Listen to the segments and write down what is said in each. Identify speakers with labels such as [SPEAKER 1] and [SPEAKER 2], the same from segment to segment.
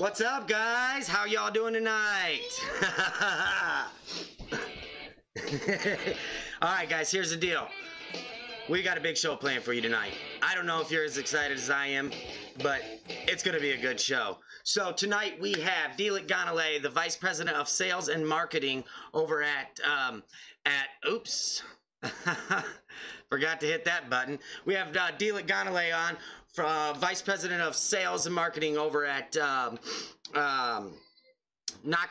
[SPEAKER 1] What's up, guys? How y'all doing tonight? Alright, guys, here's the deal. We got a big show planned for you tonight. I don't know if you're as excited as I am, but it's going to be a good show. So tonight we have Dilek Ganale, the Vice President of Sales and Marketing over at oops. Forgot to hit that button. We have Dilek Ganale on, Vice President of Sales and Marketing over at Nocta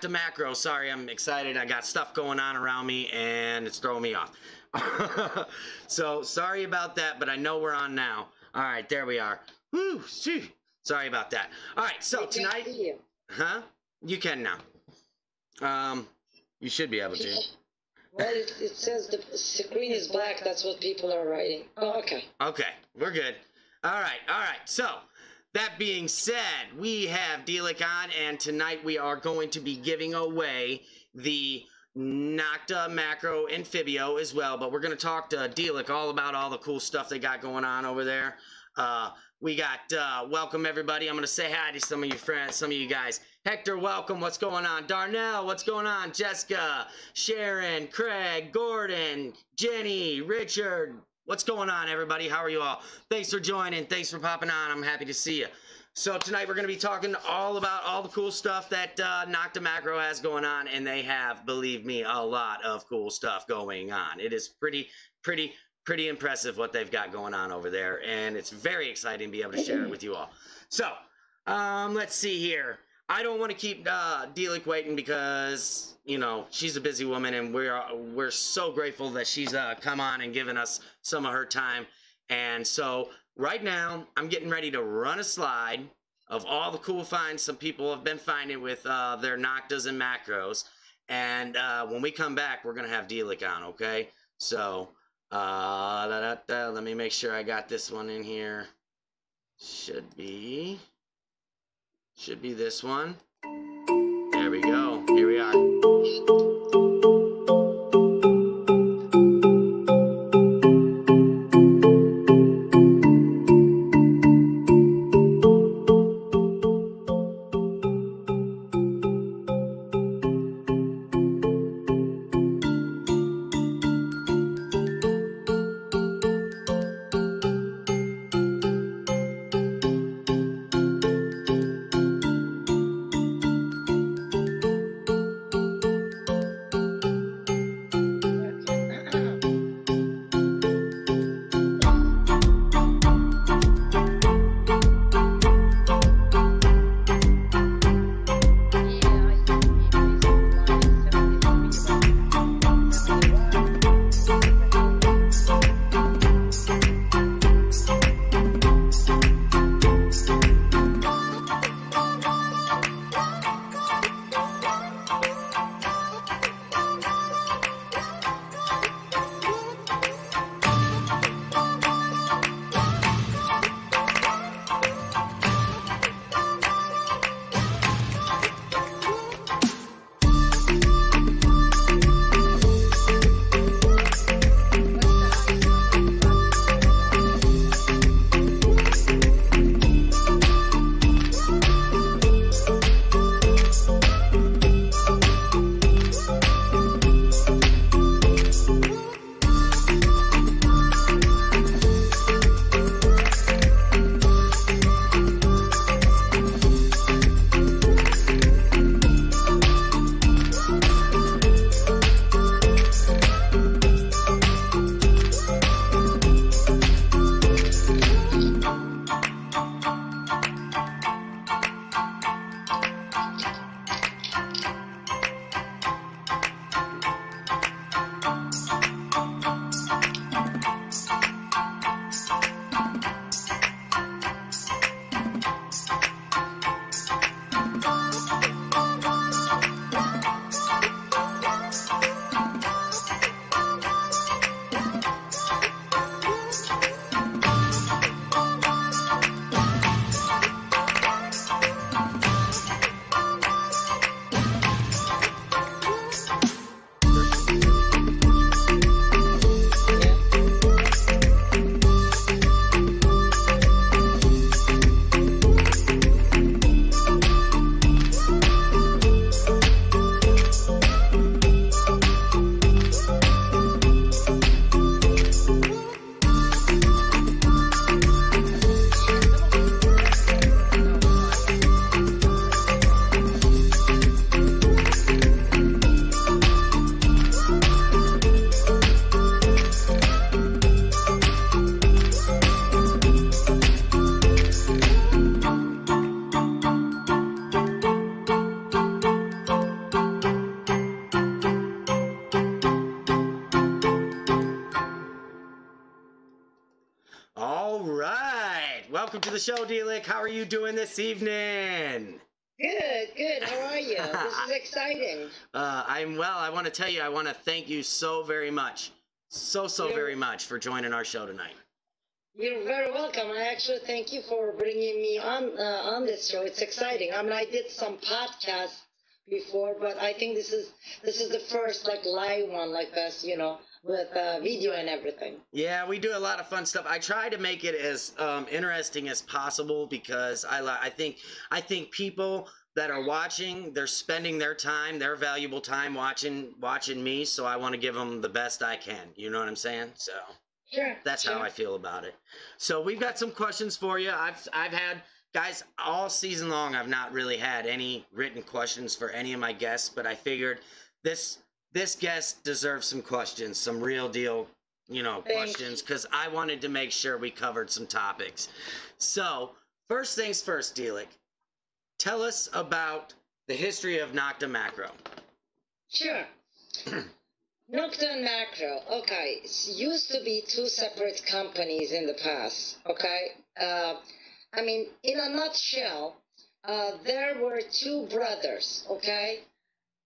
[SPEAKER 1] Macro. Sorry, I'm excited. I got stuff going on around me and it's throwing me off. So sorry about that, but I know we're on now. All right, there we are. Woo, shoot. Sorry about that. All right, so tonight, huh? You can now. You should be able to.
[SPEAKER 2] Well, it says the screen is black. That's what people are writing. Oh, okay.
[SPEAKER 1] Okay, we're good. All right. So, that being said, we have Dilek on, and tonight we are going to be giving away the Nocta Macro Amphibio as well, but we're going to talk to Dilek all about all the cool stuff they got going on over there. We got, welcome everybody. I'm going to say hi to some of you friends, some of you guys. Hector, welcome. What's going on? Darnell, what's going on? Jessica, Sharon, Craig, Gordon, Jenny, Richard. What's going on, everybody? How are you all? Thanks for joining. Thanks for popping on. I'm happy to see you. So tonight we're going to be talking all about all the cool stuff that Nocta Macro has going on, and they have, believe me, a lot of cool stuff going on. It is pretty impressive what they've got going on over there, and it's very exciting to be able to share it with you all. So, let's see here. I don't want to keep Dilek waiting because, you know, she's a busy woman, and we're so grateful that she's come on and given us some of her time. And so right now, I'm getting ready to run a slide of all the cool finds some people have been finding with their Noctas and Macros. And when we come back, we're going to have Dilek on, okay? So, let me make sure I got this one in here. Should be this one. There we go. Here we are. the show, Delik. How are you doing this evening?
[SPEAKER 2] Good. How are you? This is exciting.
[SPEAKER 1] I'm well. I want to tell you, I want to thank you so very much. So very much for joining our show tonight.
[SPEAKER 2] You're very welcome. I actually thank you for bringing me on this show. It's exciting. I mean, I did some podcasts before, but I think this is the first like live one like this, with video and everything.
[SPEAKER 1] Yeah, we do a lot of fun stuff. I try to make it as interesting as possible because I think people that are watching, they're spending their time, their valuable time watching me, so I want to give them the best I can. You know what I'm saying? So
[SPEAKER 2] sure,
[SPEAKER 1] that's how I feel about it. So we've got some questions for you. I've had guys all season long. I've not really had any written questions for any of my guests, but I figured this guest deserves some questions, some real deal, questions, because I wanted to make sure we covered some topics. So first things first, Delik. Tell us about the history of Nocta Macro.
[SPEAKER 2] Sure. Nocta and Macro, okay, it used to be two separate companies in the past, okay? I mean, in a nutshell, there were two brothers, okay?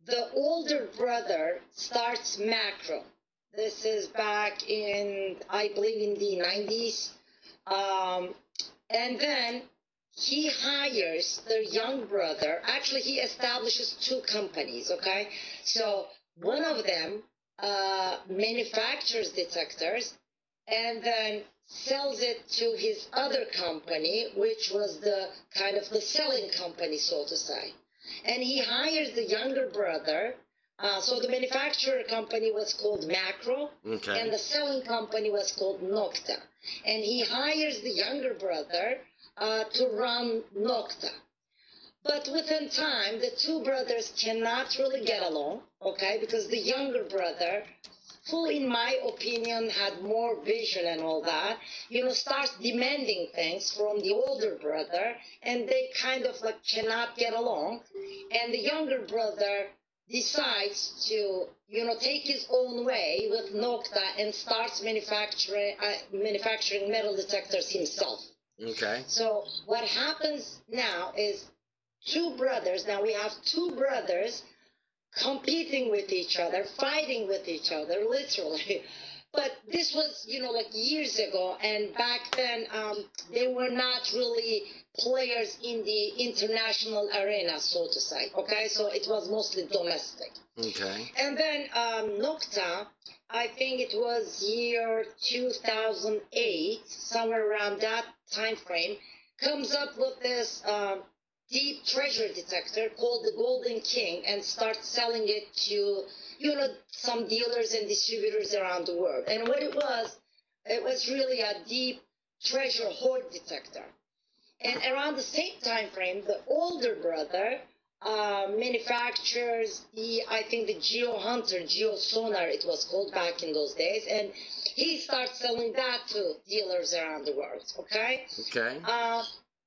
[SPEAKER 2] The older brother starts Macro. This is back in, I believe, in the 90s. And then he hires their young brother. Actually, he establishes two companies, okay? So one of them manufactures detectors and then sells it to his other company, which was the kind of the selling company, so to say. And he hires the younger brother. So the manufacturer company was called Macro,
[SPEAKER 1] okay,
[SPEAKER 2] and the selling company was called Nocta. And he hires the younger brother to run Nocta. But within time, the two brothers cannot really get along, okay, because the younger brother, who in my opinion had more vision and all that, starts demanding things from the older brother, and they kind of like cannot get along. And the younger brother decides to, take his own way with Nocta and starts manufacturing metal detectors himself.
[SPEAKER 1] Okay.
[SPEAKER 2] So what happens now is now we have two brothers competing with each other, fighting with each other, literally. But this was, like years ago, and back then they were not really players in the international arena, so to say, okay? So it was mostly domestic.
[SPEAKER 1] Okay.
[SPEAKER 2] And then Nocta, I think it was year 2008, somewhere around that time frame, comes up with this deep treasure detector called the Golden King and starts selling it to, some dealers and distributors around the world. And what it was really a deep treasure hoard detector. And around the same time frame, the older brother manufactures I think the Geo Hunter, Geo Sonar it was called back in those days, and he starts selling that to dealers around the world, okay?
[SPEAKER 1] Okay.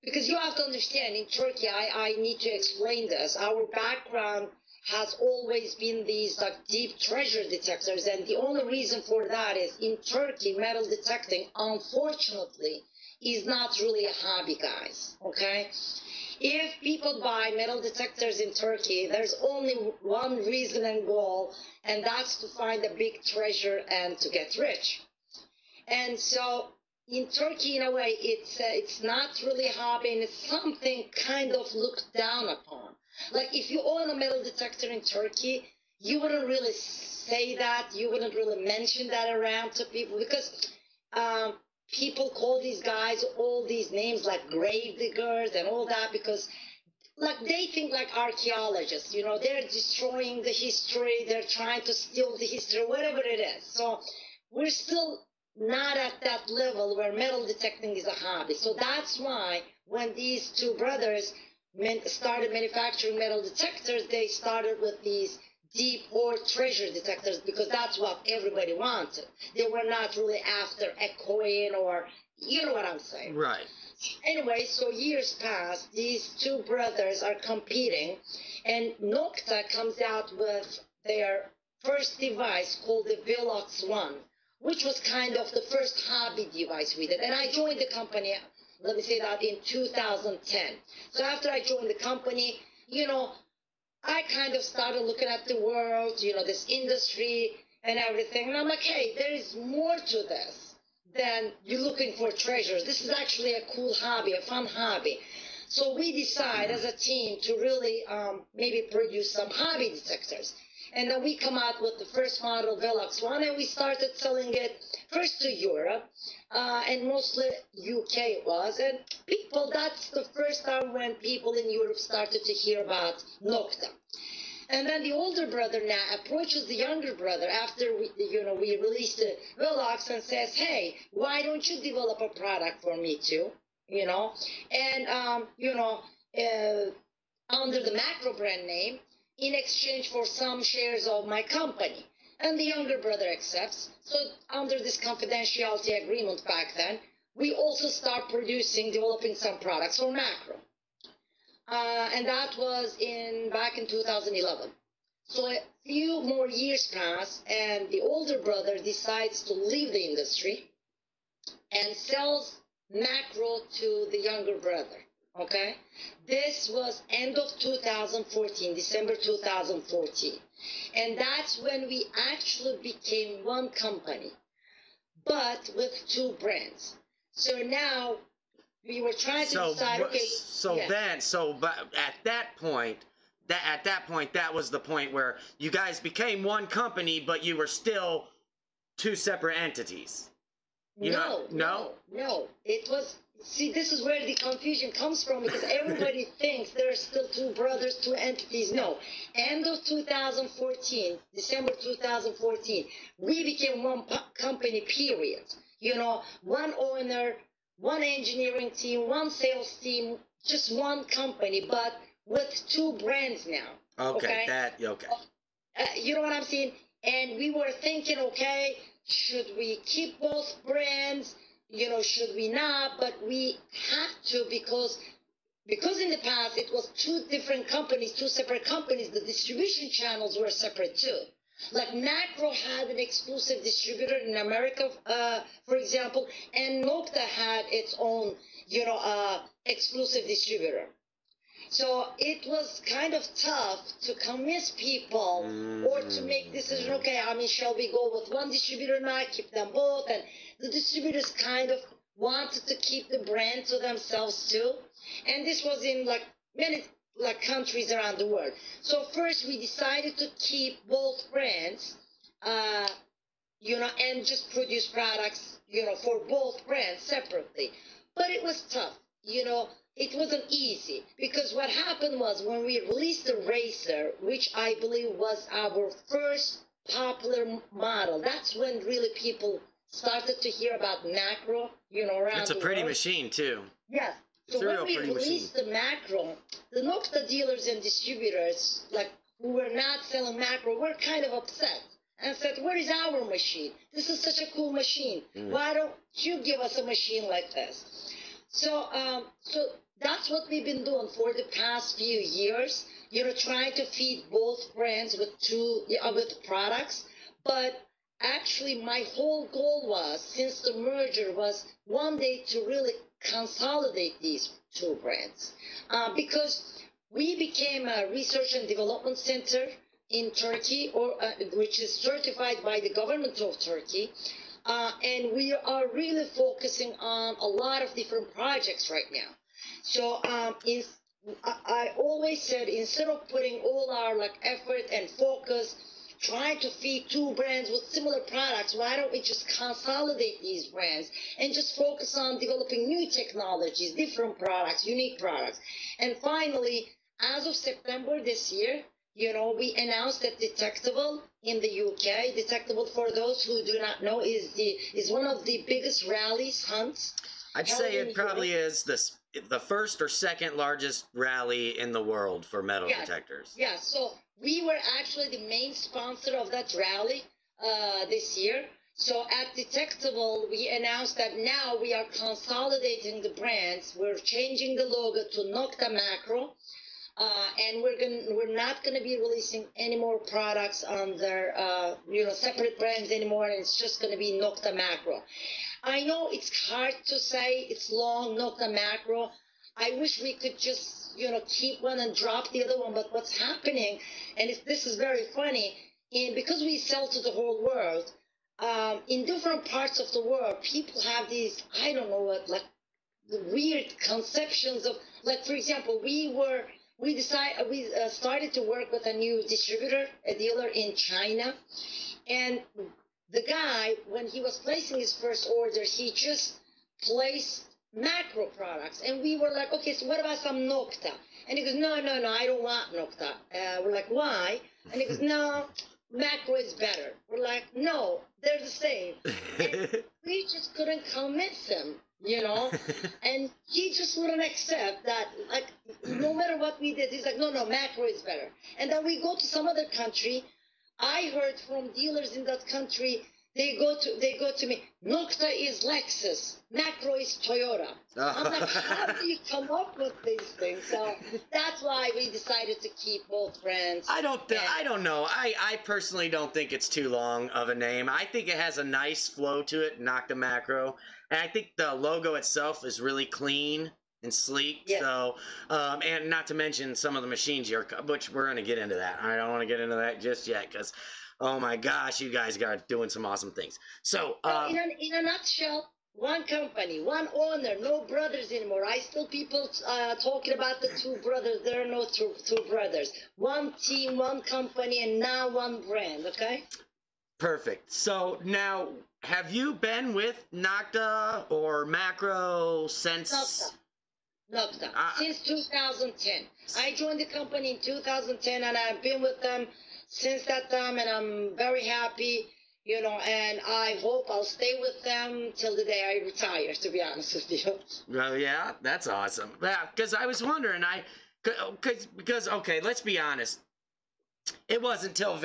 [SPEAKER 2] Because you have to understand, in Turkey, I need to explain this. Our background has always been these like deep treasure detectors, and the only reason for that is in Turkey, metal detecting, unfortunately, is not really a hobby, guys, okay? If people buy metal detectors in Turkey, there's only one reason and goal, and that's to find a big treasure and to get rich. And so in Turkey, in a way, it's not really a hobby, and it's something kind of looked down upon. Like if you own a metal detector in Turkey, you wouldn't really say that, you wouldn't really mention that around to people, because people call these guys all these names like grave diggers and all that, because like they think like archaeologists, they're destroying the history, they're trying to steal the history, whatever it is. So we're still not at that level where metal detecting is a hobby. So that's why when these two brothers started manufacturing metal detectors, they started with these deep hoard treasure detectors, because that's what everybody wanted. They were not really after a coin, or you know what I'm saying.
[SPEAKER 1] Right.
[SPEAKER 2] Anyway, so years pass, these two brothers are competing, and Nocta comes out with their first device called the Velox One, which was kind of the first hobby device we did. And I joined the company let me say that, in 2010. So after I joined the company, I kind of started looking at the world, this industry and everything. And I'm like, hey, there is more to this than you looking for treasures. This is actually a cool hobby, a fun hobby. So we decide as a team to really maybe produce some hobby detectors. And then we come out with the first model, Velux One, and we started selling it first to Europe, and mostly UK it was. And that's the first time when people in Europe started to hear about Nocta. And then the older brother now approaches the younger brother after we released the Velux and says, hey, why don't you develop a product for me too? And under the Macro brand name, in exchange for some shares of my company. And the younger brother accepts. So under this confidentiality agreement back then, we also start developing some products for Macro. And that was back in 2011. So a few more years pass, and the older brother decides to leave the industry and sells Macro to the younger brother. Okay, this was end of 2014, December 2014. And that's when we actually became one company, but with two brands. So now we were trying to decide,
[SPEAKER 1] but at that point, that was the point where you guys became one company, but you were still two separate entities.
[SPEAKER 2] No. It was, see, this is where the confusion comes from, because everybody thinks there are still two brothers, two entities. No. End of 2014, December 2014, we became one company, period. One owner, one engineering team, one sales team, just one company, but with two brands now.
[SPEAKER 1] Okay.
[SPEAKER 2] You know what I'm saying? And we were thinking, okay, should we keep both brands? Should we not? But we had to, because in the past it was two different companies, two separate companies. The distribution channels were separate too. Like Macro had an exclusive distributor in America, for example, and Nocta had its own, exclusive distributor. So it was kind of tough to convince people or to make decision, okay, shall we go with one distributor now, keep them both? And the distributors kind of wanted to keep the brand to themselves too. And this was in many countries around the world. So first we decided to keep both brands, and just produce products, for both brands separately. But it was tough, It wasn't easy, because what happened was when we released the Racer, which I believe was our first popular model, that's when really people started to hear about Macro, around the world.
[SPEAKER 1] It's a pretty machine too.
[SPEAKER 2] Yes. So when we released the Macro, the Nocta dealers and distributors, who were not selling Macro, were kind of upset and said, where is our machine? This is such a cool machine. Why don't you give us a machine like this? So that's what we've been doing for the past few years, trying to feed both brands with products. But actually my whole goal was, since the merger, was one day to really consolidate these two brands, because we became a research and development center in Turkey, which is certified by the government of Turkey. And we are really focusing on a lot of different projects right now. So I always said, instead of putting all our effort and focus trying to feed two brands with similar products, why don't we just consolidate these brands and just focus on developing new technologies, different products, unique products? And finally, as of September this year, we announced that Detectable in the UK, Detectable, for those who do not know, is one of the biggest rallies, hunts.
[SPEAKER 1] I'd say it probably is the first or second largest rally in the world for metal detectors.
[SPEAKER 2] Yeah, so we were actually the main sponsor of that rally this year. So at Detectable, we announced that now we are consolidating the brands. We're changing the logo to Nocta Macro. And we're not going to be releasing any more products under separate brands anymore, and it's just going to be Nocta Macro. I know it's hard to say. It's long, not the macro. I wish we could just, keep one and drop the other one. But what's happening, and this is very funny, because we sell to the whole world, in different parts of the world, people have these, I don't know what, like weird conceptions of, like, for example, we started to work with a new distributor, a dealer in China, and the guy, when he was placing his first order, he just placed macro products, and we were like, okay, so what about some Nocta? And he goes, no, I don't want Nocta. We're like, why? And he goes, no, macro is better. We're like, no, they're the same. And we just couldn't convince him, and he just wouldn't accept that, like, no matter what we did, he's like, no, macro is better. And then we go to some other country. I heard from dealers in that country, they go to me, Nocta is Lexus, macro is Toyota. I'm like, how do you come up with these things? So that's why we decided to keep both brands.
[SPEAKER 1] I don't know. I personally don't think it's too long of a name. I think it has a nice flow to it, Nocta Macro. And I think the logo itself is really clean and sleek. Yeah. So, and not to mention some of the machines which we're going to get into that. I don't want to get into that just yet because, oh my gosh, you guys are doing some awesome things. So,
[SPEAKER 2] in a nutshell, one company, one owner, no brothers anymore. I still people talking about the two brothers. There are no two brothers. One team, one company, and now one brand. Okay.
[SPEAKER 1] Perfect. So now, have you been with Nocta or Macro since?
[SPEAKER 2] Nocta. Since 2010. I joined the company in 2010, and I've been with them since that time, and I'm very happy, and I hope I'll stay with them till the day I retire, to be honest with you.
[SPEAKER 1] Well, yeah, that's awesome. Yeah, because I was wondering, because okay, let's be honest. It wasn't until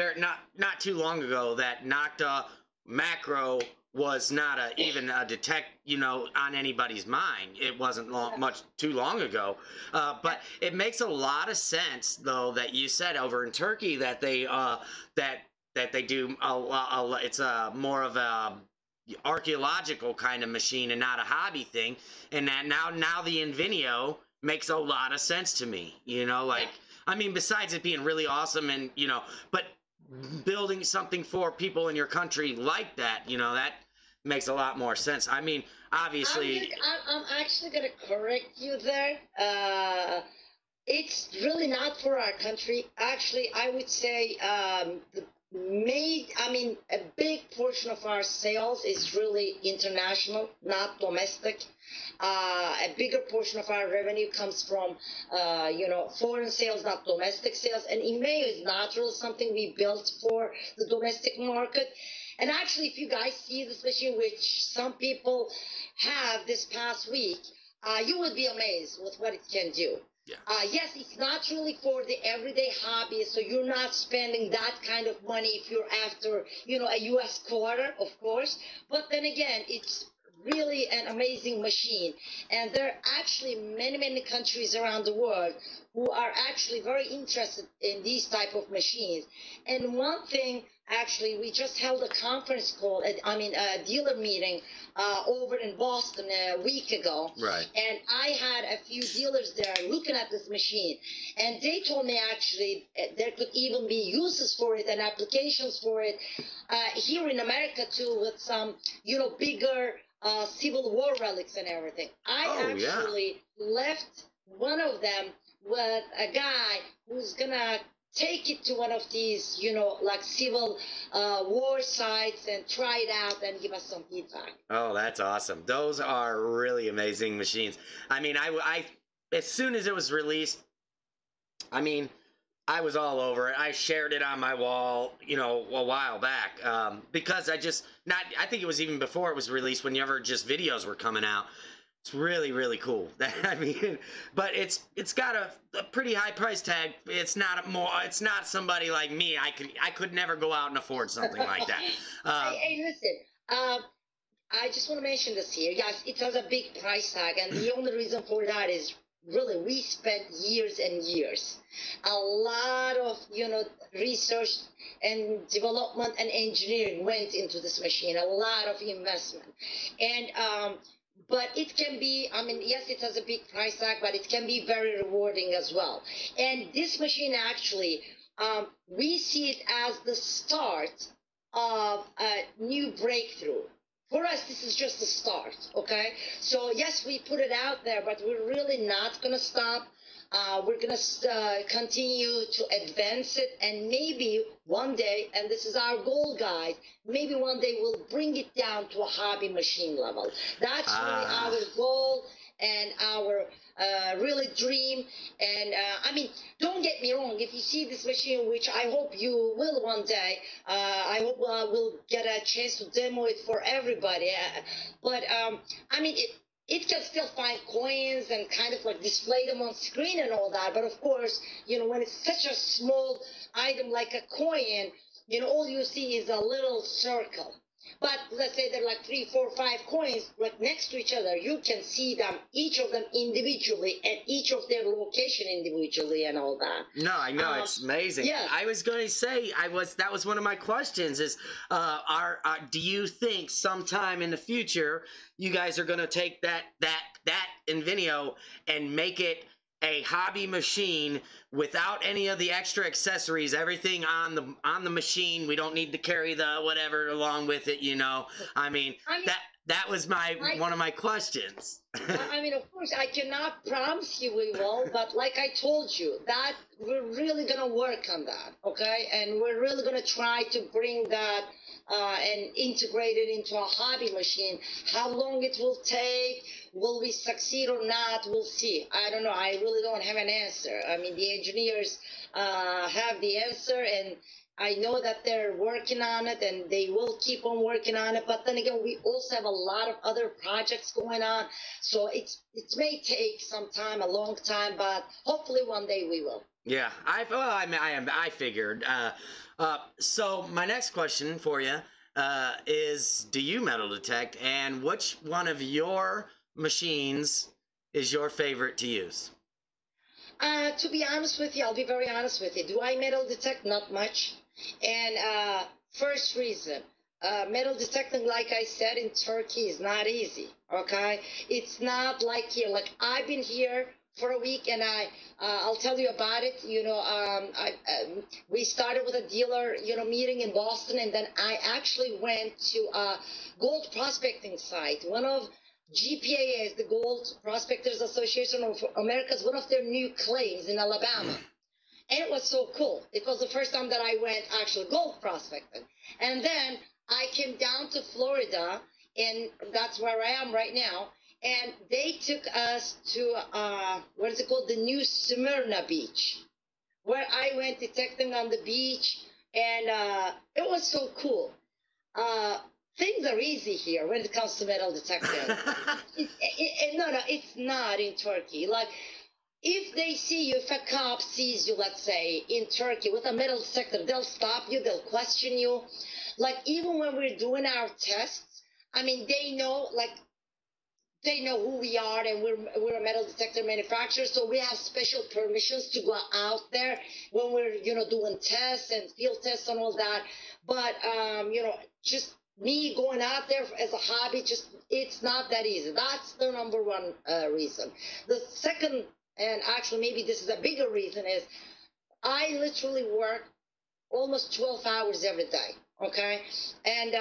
[SPEAKER 1] not too long ago that Nocta Macro was not even a detect, on anybody's mind. It wasn't much too long ago. But it makes a lot of sense, though, that you said over in Turkey that they that they do it's a more of a archaeological kind of machine and not a hobby thing, and that now the Invenio makes a lot of sense to me. I mean, besides it being really awesome and, but building something for people in your country like that, that makes a lot more sense. I mean, obviously...
[SPEAKER 2] I'm actually going to correct you there. It's really not for our country. Actually, I would say a big portion of our sales is really international, not domestic. A bigger portion of our revenue comes from, foreign sales, not domestic sales. And Invenio is not really something we built for the domestic market. And actually, if you guys see this machine, which some people have this past week, you would be amazed with what it can do.
[SPEAKER 1] Yeah.
[SPEAKER 2] Yes, it's not really for the everyday hobby, so you're not spending that kind of money if you're after, a U.S. quarter, of course. But then again, it's really an amazing machine. And there are actually many, many countries around the world who are actually very interested in these type of machines. And one thing, actually, we just held a conference call, a dealer meeting over in Boston a week ago.
[SPEAKER 1] Right.
[SPEAKER 2] And I had a few dealers there looking at this machine. And they told me, actually, there could even be uses for it and applications for it here in America, too, with some, bigger Civil War relics and everything. I actually left one of them with a guy who's gonna take it to one of these, like Civil War sites and try it out and give us some feedback.
[SPEAKER 1] Oh, that's awesome. Those are really amazing machines. I mean, I as soon as it was released, I was all over it. I shared it on my wall, a while back, because I think it was even before it was released, whenever just videos were coming out. It's really, really cool. But it's got a pretty high price tag. It's not somebody like me. I could never go out and afford something like that.
[SPEAKER 2] Hey, listen. I just want to mention this here. Yes, it has a big price tag, and the only reason for that is really, we spent years and years. A lot of, research and development and engineering went into this machine, a lot of investment. And, but it can be, I mean, yes, it has a big price tag, but it can be very rewarding as well. And this machine actually, we see it as the start of a new breakthrough. For us, this is just the start, okay? So yes, we put it out there, but we're really not going to stop. We're going to continue to advance it, and maybe one day, and this is our goal, guys, maybe one day we'll bring it down to a hobby machine level. That's really our goal and our really dream. And I mean, don't get me wrong, if you see this machine, which I hope you will one day, I hope we'll get a chance to demo it for everybody. But I mean, it can still find coins and kind of like display them on screen and all that. But of course, when it's such a small item like a coin, all you see is a little circle. But let's say there are like 3, 4, 5 coins like next to each other. You can see them, each of them individually, and each of their location individually, and all that.
[SPEAKER 1] No, I know, it's amazing. Yeah. I was going to say that was one of my questions. Is do you think sometime in the future you guys are going to take that Invenio and make it a hobby machine without any of the extra accessories, everything on the machine? We don't need to carry the whatever along with it, I mean that was one of my questions.
[SPEAKER 2] I mean, of course, I cannot promise you we will, but like I told you, that we're really going to work on that, okay? And we're really going to try to bring that and integrate it into a hobby machine. How long it will take, will we succeed or not, we'll see. I don't know. I really don't have an answer. I mean, the engineers have the answer, and I know that they're working on it, and they will keep on working on it. But then again, we also have a lot of other projects going on, so it may take some time, a long time, but hopefully one day we will.
[SPEAKER 1] Yeah, I figured. So my next question for you is: do you metal detect, and which one of your machines is your favorite to use?
[SPEAKER 2] To be honest with you, I'll be very honest with you. Do I metal detect? Not much. And first reason, metal detecting, like I said, in Turkey is not easy, okay? It's not like here. Like, I've been here for a week, and I'll tell you about it. We started with a dealer, meeting in Boston, and then I actually went to a gold prospecting site. One of GPA is the Gold Prospectors Association of America's one of their new claims in Alabama. And it was so cool. It was the first time that I went actually gold prospecting. And then I came down to Florida, and that's where I am right now. And they took us to, what is it called? The New Smyrna Beach, where I went detecting on the beach. And it was so cool. Things are easy here when it comes to metal detecting. No, it's not in Turkey. Like, if they see you, if a cop sees you, let's say, in Turkey with a metal detector, they'll stop you, they'll question you. Like, even when we're doing our tests, I mean, they know who we are, and we're a metal detector manufacturer, so we have special permissions to go out there when we're, doing tests and field tests and all that. But, just me going out there as a hobby, it's not that easy. That's the number one reason. The second, and actually maybe this is a bigger reason, is I literally work almost 12 hours every day, okay? And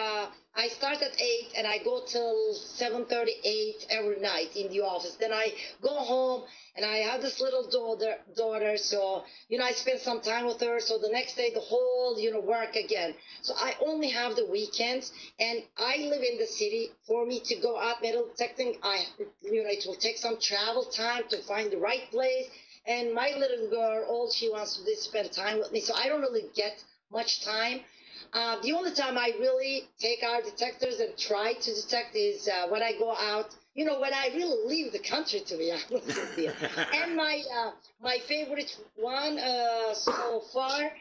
[SPEAKER 2] I start at 8 and I go till 7:38 every night in the office. Then I go home and I have this little daughter, so, I spend some time with her. So the next day, the whole, work again. So I only have the weekends, and I live in the city. For me to go out metal detecting, it will take some travel time to find the right place. And my little girl, all she wants to do is spend time with me. So I don't really get much time. The only time I really take our detectors and try to detect is when I go out, when I really leave the country, to be honest with you. And my favorite one so far,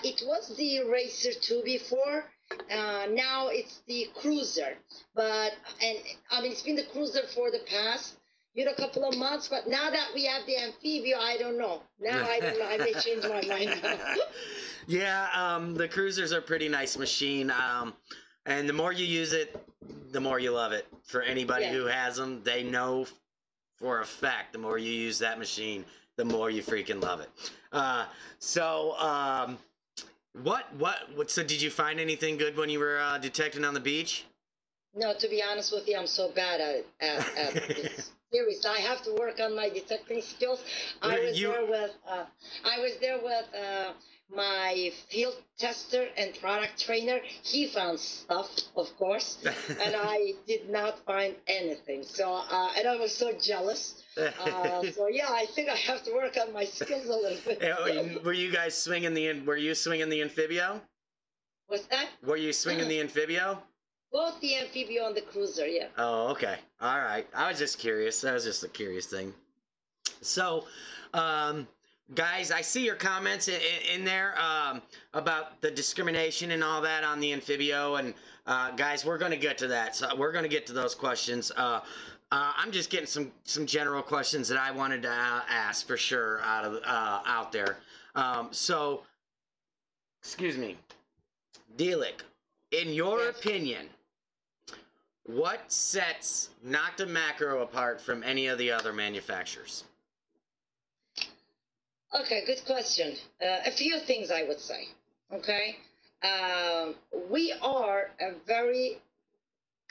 [SPEAKER 2] it was the Racer 2 before. Now it's the Cruiser. But, it's been the Cruiser for the past, a couple of months. But now that we have the Amphibio, I don't know. Now I don't know. I may change my mind now.
[SPEAKER 1] Yeah, the cruisers are a pretty nice machine. And the more you use it, the more you love it. For anybody who has them, they know for a fact the more you use that machine, the more you freaking love it. So did you find anything good when you were detecting on the beach?
[SPEAKER 2] No, to be honest with you, I'm so bad at this. Seriously, I have to work on my detecting skills. I was there with my field tester and product trainer. He found stuff, of course, and I did not find anything. So, and I was so jealous. So yeah, I think I have to work on my skills a little bit.
[SPEAKER 1] Were you guys swinging Were you swinging the Amphibio?
[SPEAKER 2] What's that?
[SPEAKER 1] Were you swinging the Amphibio?
[SPEAKER 2] Both the Amphibio and the Cruiser, yeah.
[SPEAKER 1] Oh, okay. All right. I was just curious. That was just a curious thing. So, guys, I see your comments in there about the discrimination and all that on the Amphibio, and guys, we're going to get to that. So we're going to get to those questions. I'm just getting some general questions that I wanted to ask for sure out there. So, excuse me, Delik, in your opinion, what sets Nocta Macro apart from any of the other manufacturers?
[SPEAKER 2] Okay, good question. A few things I would say. Okay, we are a very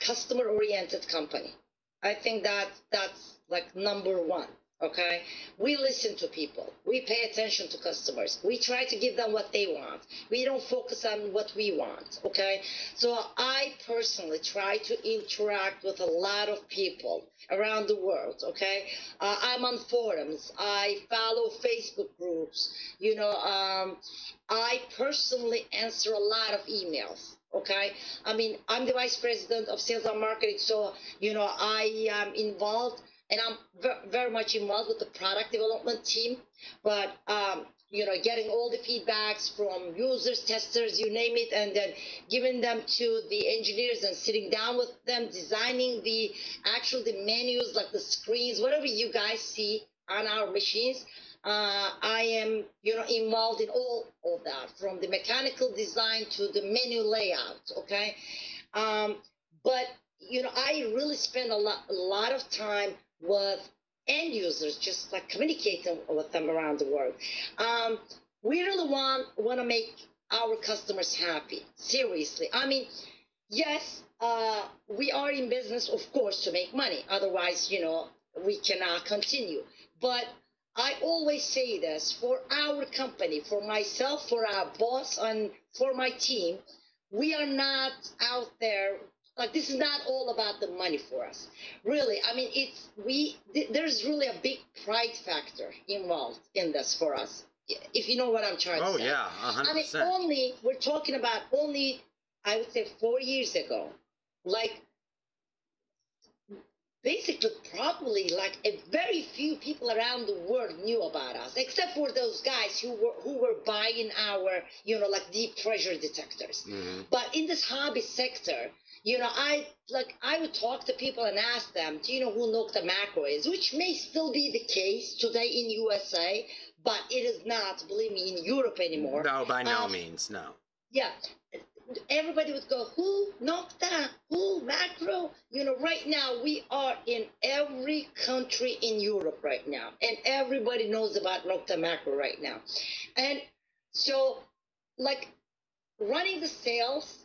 [SPEAKER 2] customer-oriented company. I think that's like number one. Okay, we listen to people. We pay attention to customers. We try to give them what they want. We don't focus on what we want. Okay, so I personally try to interact with a lot of people around the world. Okay, I'm on forums. I follow Facebook groups. I personally answer a lot of emails. Okay, I mean, I'm the vice president of sales and marketing, so I am involved. And I'm very much involved with the product development team, but getting all the feedbacks from users, testers, you name it, and then giving them to the engineers and sitting down with them, designing the menus, like the screens, whatever you guys see on our machines. I am, involved in all of that, from the mechanical design to the menu layout. Okay, but I really spend a lot of time with end users, just like communicating with them around the world. We really want to make our customers happy. Seriously, I mean, yes, we are in business, of course, to make money. Otherwise, we cannot continue. But I always say this, for our company, for myself, for our boss, and for my team, we are not out there. Like, this is not all about the money for us. Really, I mean, there's really a big pride factor involved in this for us, if you know what I'm trying to say.
[SPEAKER 1] Oh, yeah, 100%.
[SPEAKER 2] I mean, we're talking about only, I would say, 4 years ago. Like, basically, probably, like, a very few people around the world knew about us, except for those guys who were buying our, like, deep treasure detectors. Mm-hmm. But in this hobby sector, I would talk to people and ask them, do you know who Nocta Macro is? Which may still be the case today in USA, but it is not, believe me, in Europe anymore.
[SPEAKER 1] No, by no means, no.
[SPEAKER 2] Yeah. Everybody would go, who? Nocta? Who? Macro? Right now we are in every country in Europe right now, and everybody knows about Nocta Macro right now. And so, like, running the sales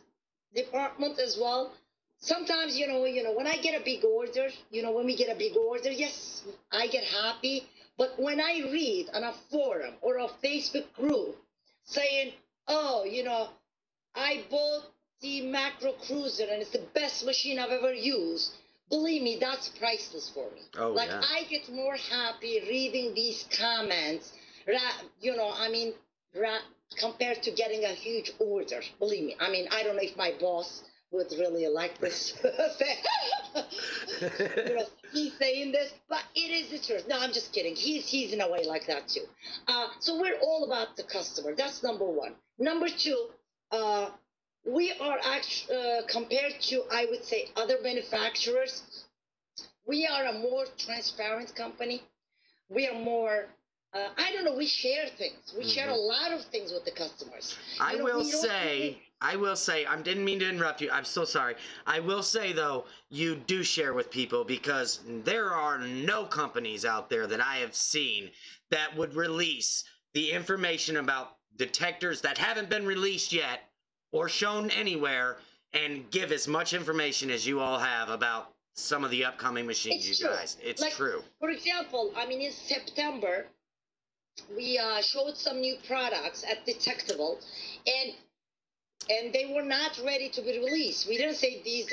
[SPEAKER 2] department as well, sometimes, when I get a big order, when we get a big order, yes, I get happy. But when I read on a forum or a Facebook group saying, oh, I bought the Macro Cruiser and it's the best machine I've ever used, believe me, that's priceless for me.
[SPEAKER 1] Oh,
[SPEAKER 2] like,
[SPEAKER 1] yeah.
[SPEAKER 2] I get more happy reading these comments, compared to getting a huge order. Believe me. I mean, I don't know if my boss would really like this. He's saying this, but it is the truth. No, I'm just kidding. He's in a way like that too. So we're all about the customer. That's number one. Number two, we are actually, compared to, I would say, other manufacturers, we are a more transparent company. We are more, I don't know, we share things. We share a lot of things with the customers.
[SPEAKER 1] I will say, I didn't mean to interrupt you. I'm so sorry. I will say, though, you do share with people, because there are no companies out there that I have seen that would release the information about detectors that haven't been released yet or shown anywhere, and give as much information as you all have about some of the upcoming machines,
[SPEAKER 2] It's
[SPEAKER 1] you
[SPEAKER 2] true.
[SPEAKER 1] guys. It's
[SPEAKER 2] Like,
[SPEAKER 1] true.
[SPEAKER 2] For example, I mean, in September, we showed some new products at Detectable, and they were not ready to be released. We didn't say these.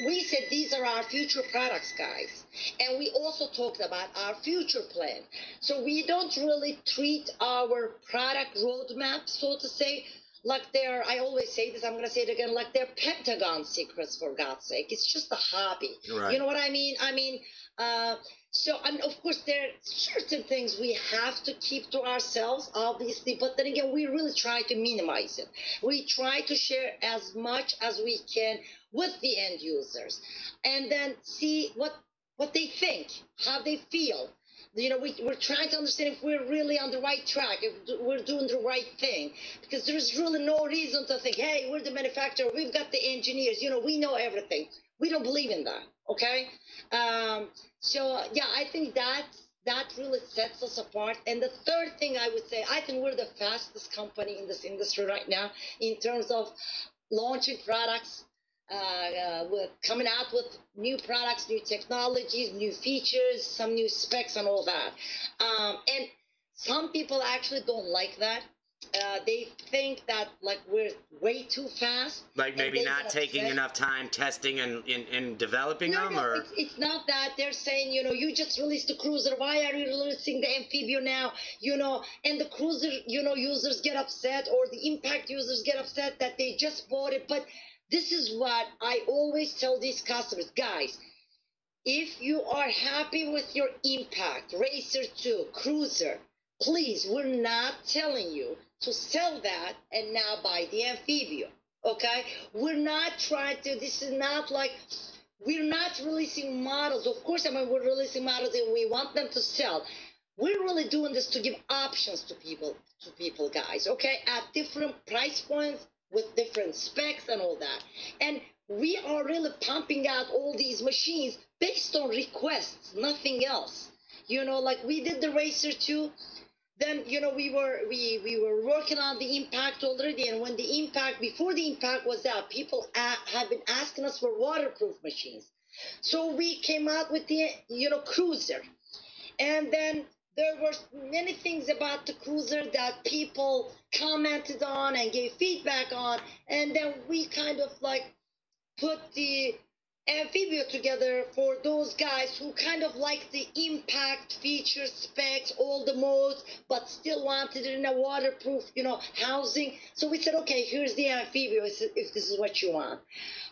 [SPEAKER 2] We said these are our future products, guys. And we also talked about our future plan. So we don't really treat our product roadmap, so to say, like they're, I always say this, I'm going to say it again, like they're Pentagon secrets, for God's sake. It's just a hobby.
[SPEAKER 1] Right.
[SPEAKER 2] You know what I mean? So, and of course, there are certain things we have to keep to ourselves, obviously, but then again, we really try to minimize it. We try to share as much as we can with the end users, and then see what they think, how they feel. You know, we're trying to understand if we're really on the right track, if we're doing the right thing, because there's really no reason to think, hey, we're the manufacturer, we've got the engineers, you know, we know everything. We don't believe in that, okay? So, yeah, I think that really sets us apart. And the third thing I would say, I think we're the fastest company in this industry right now in terms of launching products, with coming out with new products, new technologies, new features, some new specs, and all that. And some people actually don't like that. They think that like we're way too fast.
[SPEAKER 1] Like maybe not taking enough time testing and developing them,
[SPEAKER 2] no,
[SPEAKER 1] or
[SPEAKER 2] it's not that. They're saying, you know, you just released the cruiser. Why are you releasing the amphibia now? You know, and the cruiser, you know, users get upset, or the impact users get upset that they just bought it. But this is what I always tell these customers, guys. If you are happy with your impact, Racer 2, cruiser, please, we're not telling you to sell that and now buy the amphibia. Okay? We're not trying to, this is not like, we're not releasing models. Of course, I mean, we're releasing models and we want them to sell. We're really doing this to give options to people, guys, okay? At different price points, with different specs and all that. And we are really pumping out all these machines based on requests, nothing else. You know, like we did the Racer 2, then, you know, we were working on the impact already, and when the impact, before the impact was out, people have been asking us for waterproof machines. So we came out with the, you know, cruiser. And then there were many things about the cruiser that people commented on and gave feedback on, and then we kind of like put the amphibia together for those guys who kind of like the impact feature specs, all the modes, but still wanted it in a waterproof, you know, housing. So we said, okay, here's the amphibia if this is what you want.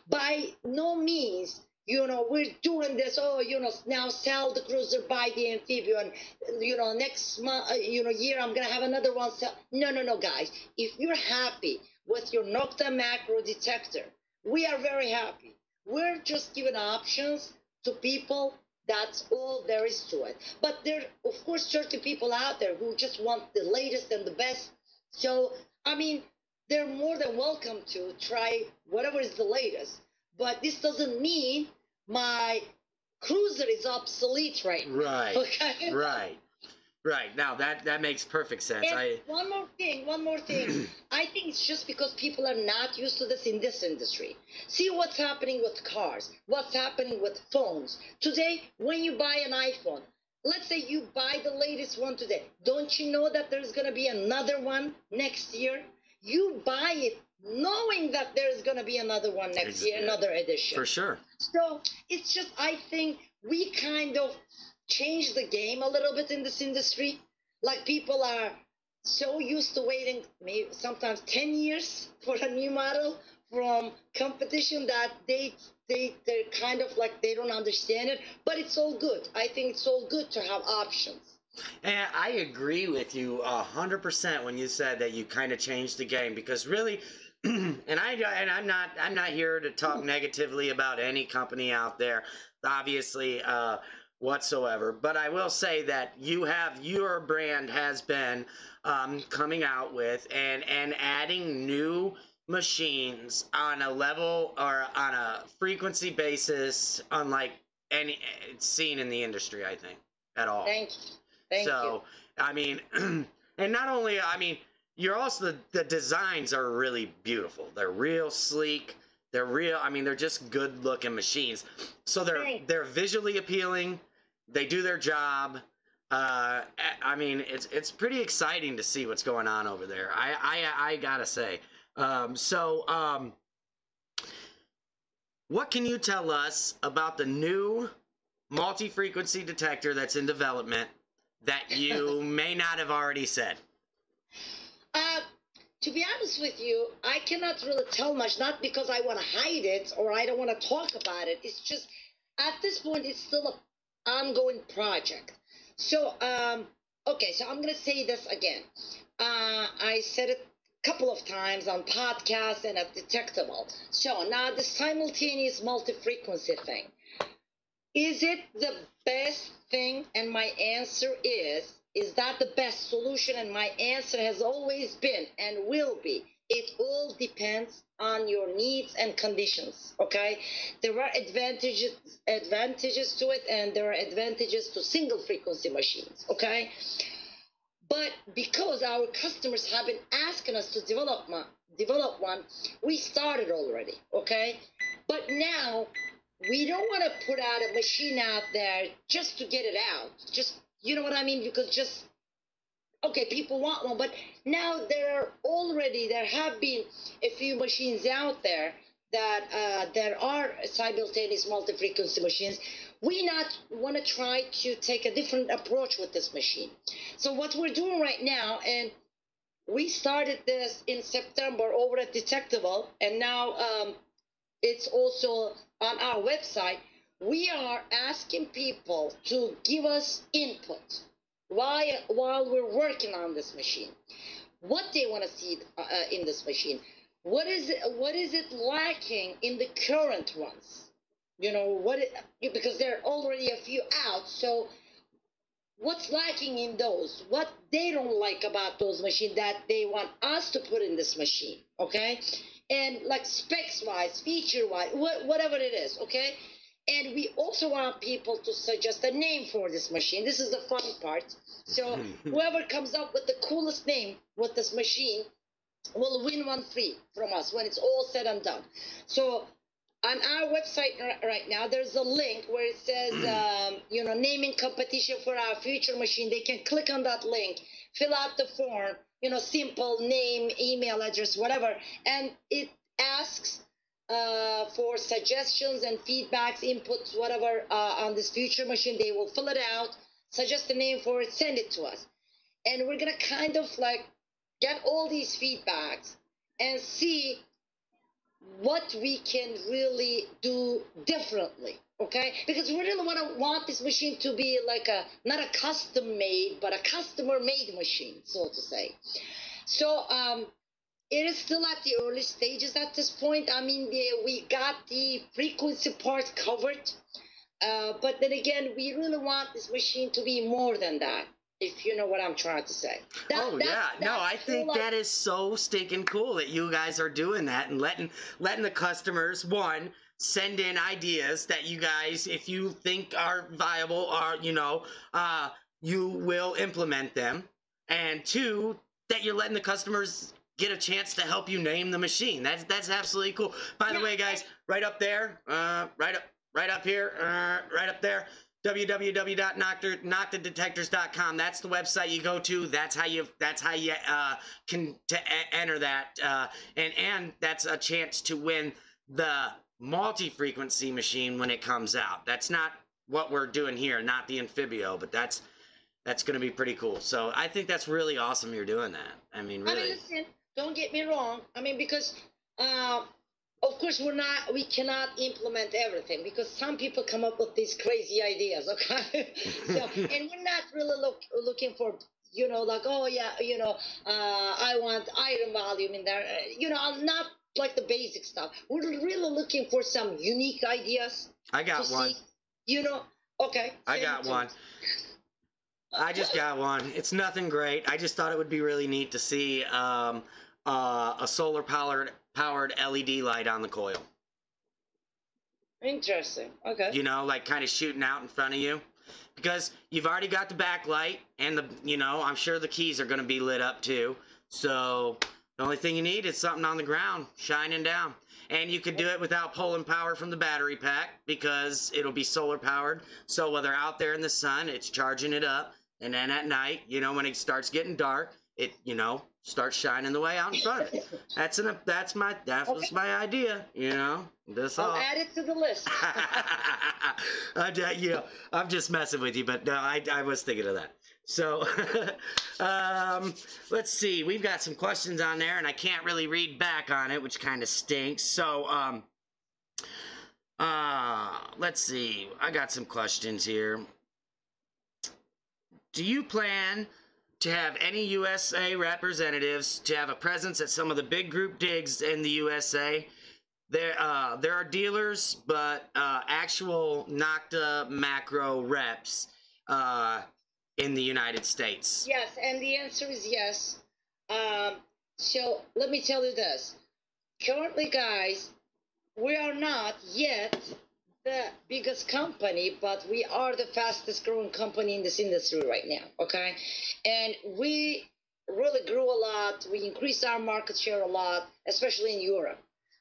[SPEAKER 2] By no means, you know, we're doing this, oh, you know, now sell the cruiser, buy the amphibia, and, you know, next month, you know, year, I'm going to have another one sell. No, guys. If you're happy with your Nocta macro detector, we are very happy. We're just giving options to people. That's all there is to it. But there, of course, certain people out there who just want the latest and the best. So, I mean, they're more than welcome to try whatever is the latest. But this doesn't mean my cruiser is obsolete right now.
[SPEAKER 1] Right.
[SPEAKER 2] Okay.
[SPEAKER 1] Right. Now that makes perfect sense.
[SPEAKER 2] And one more thing. I think it's just because people are not used to this in this industry. See what's happening with cars, what's happening with phones. Today, when you buy an iPhone, let's say you buy the latest one today. Don't you know that there's going to be another one next year? You buy it knowing that there's going to be another one next year, another edition.
[SPEAKER 1] For sure.
[SPEAKER 2] So it's just, I think we kind of changed the game a little bit in this industry. Like people are so used to waiting maybe sometimes 10 years for a new model from competition that they're kind of like they don't understand it. But it's all good. I think it's all good to have options.
[SPEAKER 1] And I agree with you 100% when you said that you kind of changed the game, because really I'm not here to talk negatively about any company out there, obviously, whatsoever. But I will say that your brand has been coming out with and adding new machines on a level or on a frequency basis unlike any seen in the industry, I think, at all.
[SPEAKER 2] Thank you. Thank you.
[SPEAKER 1] So, I mean, and not only, I mean, you're also, the designs are really beautiful. They're real sleek. They're real, I mean, they're just good looking machines. So they're visually appealing. They do their job. I mean, it's pretty exciting to see what's going on over there. I gotta say. What can you tell us about the new multi-frequency detector that's in development that you may not have already said?
[SPEAKER 2] To be honest with you, I cannot really tell much, not because I want to hide it or I don't want to talk about it. It's just, at this point, it's still an ongoing project. So, okay, so I'm going to say this again. I said it a couple of times on podcasts and at Detectable. So now the simultaneous multi-frequency thing. Is it the best thing? And my answer is that the best solution? And my answer has always been and will be, it all depends on your needs and conditions, okay? There are advantages to it, and there are advantages to single frequency machines, okay? But because our customers have been asking us to develop one, we started already, okay? But now we don't want to put out a machine out there just to get it out. Just, you know what I mean? Because just, okay, people want one, but now there have been a few machines out there that there are simultaneous multi-frequency machines. We not want to try to take a different approach with this machine. So what we're doing right now, and we started this in September over at Detectable, and now it's also on our website. We are asking people to give us input while we're working on this machine. What they want to see in this machine. What is it lacking in the current ones? You know, because there are already a few out, so what's lacking in those? What they don't like about those machines that they want us to put in this machine, okay? And like specs-wise, feature-wise, whatever it is, okay? And we also want people to suggest a name for this machine. This is the fun part. So whoever comes up with the coolest name with this machine will win one free from us when it's all said and done. So on our website right now, there's a link where it says, naming competition for our future machine. They can click on that link, fill out the form, simple name, email address, whatever. And it asks for suggestions and feedbacks, inputs, whatever, on this future machine. They will fill it out, suggest a name for it, send it to us. And we're going to kind of like get all these feedbacks and see what we can really do differently, okay? Because we really want this machine to be like not a custom made, but a customer made machine, so to say. So it is still at the early stages at this point. I mean, we got the frequency part covered, but then again, we really want this machine to be more than that, if you know what I'm trying to say.
[SPEAKER 1] I think that is so stinking cool that you guys are doing that and letting the customers, one, send in ideas that you guys, if you think are viable, are you will implement them, and two, that you're letting the customers get a chance to help you name the machine. That's absolutely cool. By the way, guys, right up there, right up here, right up there, www.noctadetectors.com. That's the website you go to. That's how you can enter that, and that's a chance to win the multi-frequency machine when it comes out. That's not what we're doing here, not the Amphibio, but that's going to be pretty cool. So I think that's really awesome you're doing that. I mean, really.
[SPEAKER 2] Listen, don't get me wrong. I mean, because of course we cannot implement everything, because some people come up with these crazy ideas, okay? So, and we're not really looking for like, oh yeah, I want iron volume in there. Not like the basic stuff. We're really looking for some unique ideas
[SPEAKER 1] I
[SPEAKER 2] to
[SPEAKER 1] got one.
[SPEAKER 2] see. You know, okay.
[SPEAKER 1] I got one. I just got one. It's nothing great. I just thought it would be really neat to see a solar powered LED light on the coil.
[SPEAKER 2] Interesting. Okay.
[SPEAKER 1] Like kind of shooting out in front of you. Because you've already got the backlight and I'm sure the keys are going to be lit up too. So the only thing you need is something on the ground shining down. And you could do it without pulling power from the battery pack because it'll be solar powered. So while they're out there in the sun, it's charging it up. And then at night, when it starts getting dark, it, starts shining the way out in front of it. That was my idea, This
[SPEAKER 2] I'll add it to the list.
[SPEAKER 1] I'm just messing with you, but no, I was thinking of that. So, let's see. We've got some questions on there, and I can't really read back on it, which kind of stinks. So, let's see. I got some questions here. Do you plan to have any USA representatives to have a presence at some of the big group digs in the USA? There are dealers, but actual Nocta macro reps in the United States.
[SPEAKER 2] Yes, and the answer is yes. So let me tell you this. Currently, guys, we are not yet the biggest company, but we are the fastest growing company in this industry right now, okay? And we really grew a lot. We increased our market share a lot, especially in Europe.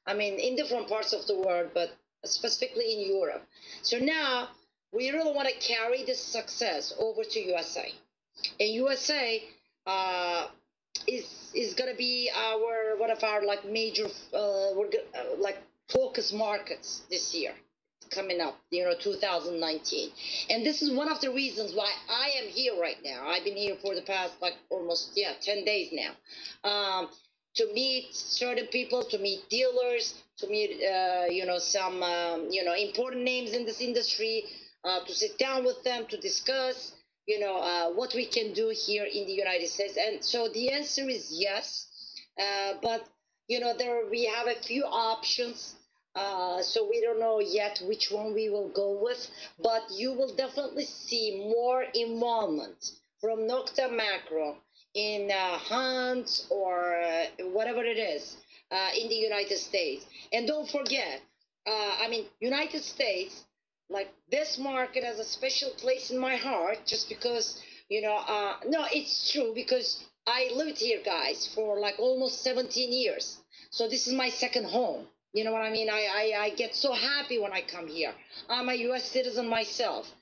[SPEAKER 2] I mean, in different parts of the world, but specifically in Europe. So now we really want to carry this success over to USA. And USA is going to be one of our like major like focus markets this year coming up, 2019. And this is one of the reasons why I am here right now. I've been here for the past like almost 10 days now, to meet certain people, to meet dealers, to meet some important names in this industry, to sit down with them to discuss what we can do here in the United States. And so the answer is yes, but we have a few options. So we don't know yet which one we will go with, but you will definitely see more involvement from Nocta Macro in hunts or whatever it is in the United States. And don't forget, United States, like this market has a special place in my heart just because, no, it's true because I lived here, guys, for like almost 17 years. So this is my second home. You know what I mean? I get so happy when I come here. I'm a U.S. citizen myself,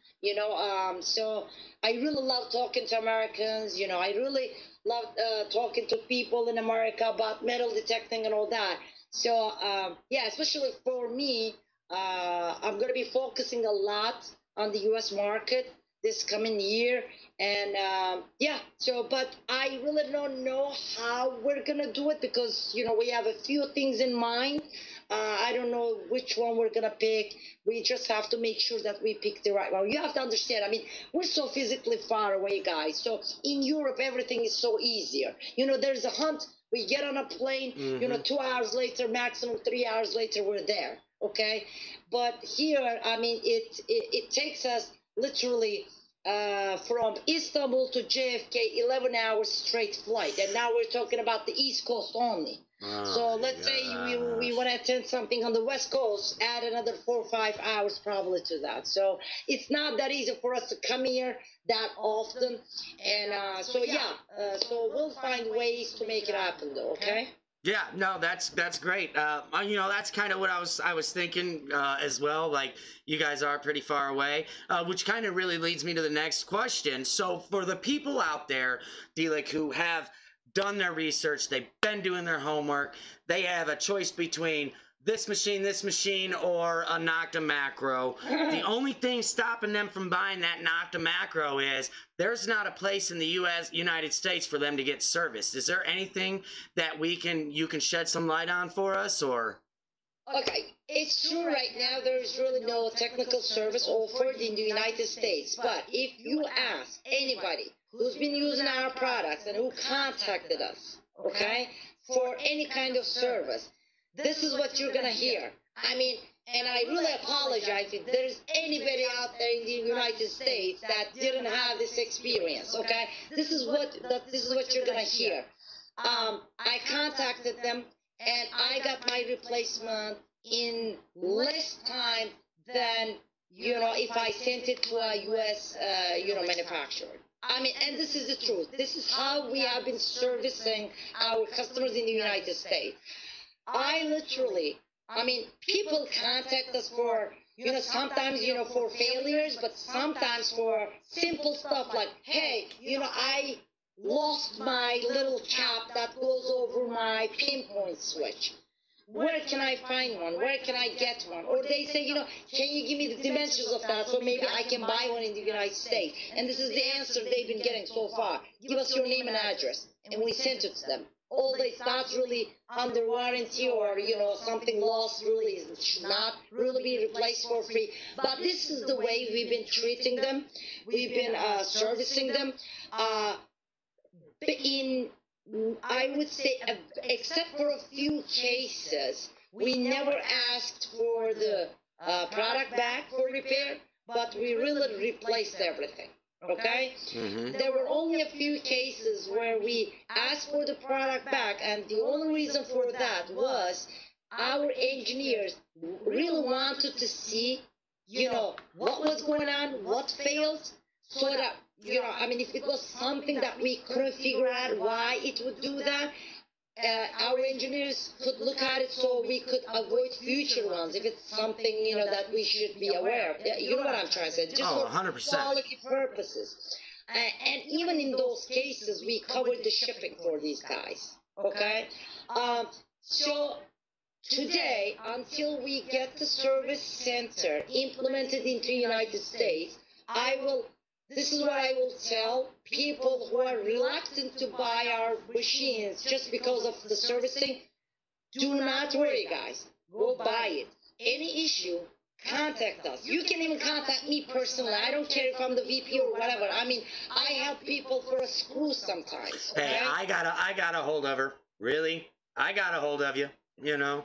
[SPEAKER 2] so I really love talking to Americans. I really love talking to people in America about metal detecting and all that. So, especially for me, I'm going to be focusing a lot on the U.S. market this coming year. And but I really don't know how we're going to do it because, we have a few things in mind. I don't know which one we're going to pick. We just have to make sure that we pick the right one. You have to understand, we're so physically far away, guys. So in Europe, everything is so easier. There's a hunt. We get on a plane, 2 hours later, maximum 3 hours later, we're there. Okay. But here, it takes us literally from Istanbul to JFK, 11 hours straight flight. And now we're talking about the East Coast only. So let's say we want to attend something on the West Coast, add another 4 or 5 hours probably to that. So it's not that easy for us to come here that often. And so we'll find ways to make it happen though, okay?
[SPEAKER 1] Yeah, no, that's great. That's kind of what I was thinking as well. Like, you guys are pretty far away, which kind of really leads me to the next question. So for the people out there, Delik, who have done their research, they've been doing their homework, they have a choice between this machine, or a Nocta Macro. The only thing stopping them from buying that Nocta Macro is there's not a place in the United States for them to get serviced. Is there anything that you can shed some light on for us, or?
[SPEAKER 2] Okay, it's true right now there's really no technical service offered in the United States, but if you ask anybody who's been using our products and who contacted us, okay, for any kind of service, this is what you're gonna hear. I mean, and I really apologize if there's anybody out there in the United States that didn't have this experience, okay? This is what you're gonna hear. I contacted them and I got my replacement in less time than, if I sent it to a U.S., manufacturer. I mean, and this is the truth. This is how we have been servicing our customers in the United States. People contact us for, sometimes, for failures, but sometimes for simple stuff like, hey, I lost my little cap that goes over my pinpoint switch. Where can I find one? Where can I get one? Or they say, can you give me the dimensions of that so maybe I can buy one in the United States? And this is the answer they've been getting so far. Give us your name and address. And we sent it to them. Although it's not really under warranty or, something lost really it should not really be replaced for free. But this is the way we've been treating them. We've been servicing them. I would say, except for a few cases, we never asked for the product back for repair, but we really replaced everything. Okay?
[SPEAKER 1] Mm-hmm.
[SPEAKER 2] There were only a few cases where we asked for the product back, and the only reason for that was our engineers really wanted to see, what was going on, what failed, so that, if it was something that we couldn't figure out why it would do that, our engineers could look at it so we could avoid future ones if it's something, that we should be aware of. You know what I'm trying to say? Just for
[SPEAKER 1] 100%.
[SPEAKER 2] quality purposes. And even in those cases, we covered the shipping for these guys. Okay? So today, until we get the service center implemented into the United States, this is what I will tell people who are reluctant to buy our machines just because of the servicing. Do not worry, guys. Go buy it. Any issue, contact us. You can even contact me personally. I don't care if I'm the VP or whatever. I help people for a screw sometimes. Okay?
[SPEAKER 1] Hey, I got a hold of her. Really? I got a hold of you,
[SPEAKER 2] Yeah.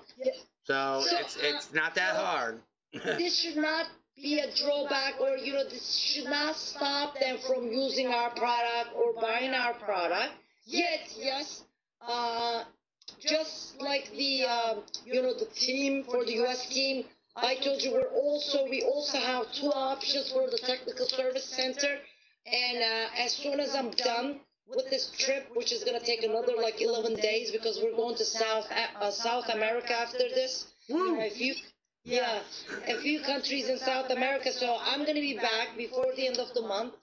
[SPEAKER 1] So it's not that hard.
[SPEAKER 2] This should not be a drawback, or this should not stop them from using our product or buying our product. Yet, yes, just like the the team for the U.S. team, I told you we also have two options for the technical service center. And as soon as I'm done with this trip, which is gonna take another 11 days because we're going to South America after this.
[SPEAKER 1] Woo.
[SPEAKER 2] A few countries in South America. So I'm going to be back before the end of the month,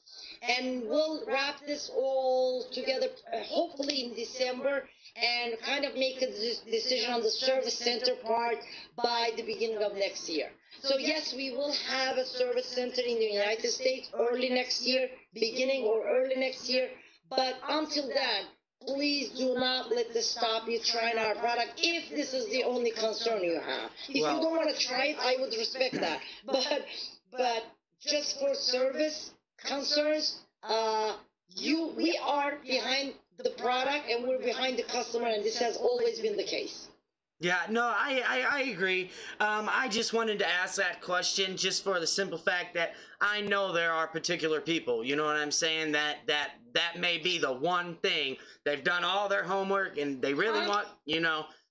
[SPEAKER 2] and we'll wrap this all together, hopefully in December, and kind of make a decision on the service center part by the beginning of next year. So yes, we will have a service center in the United States early next year, beginning or early next year. But until then, please do not let this stop you trying our product if this is the only concern you have. If you don't want to try it, I would respect that. But just for service concerns, we are behind the product and we're behind the customer, and this has always been the case.
[SPEAKER 1] Yeah, no, I agree. I just wanted to ask that question just for the simple fact that I know there are particular people, you know what I'm saying, that may be the one thing. They've done all their homework and they really want,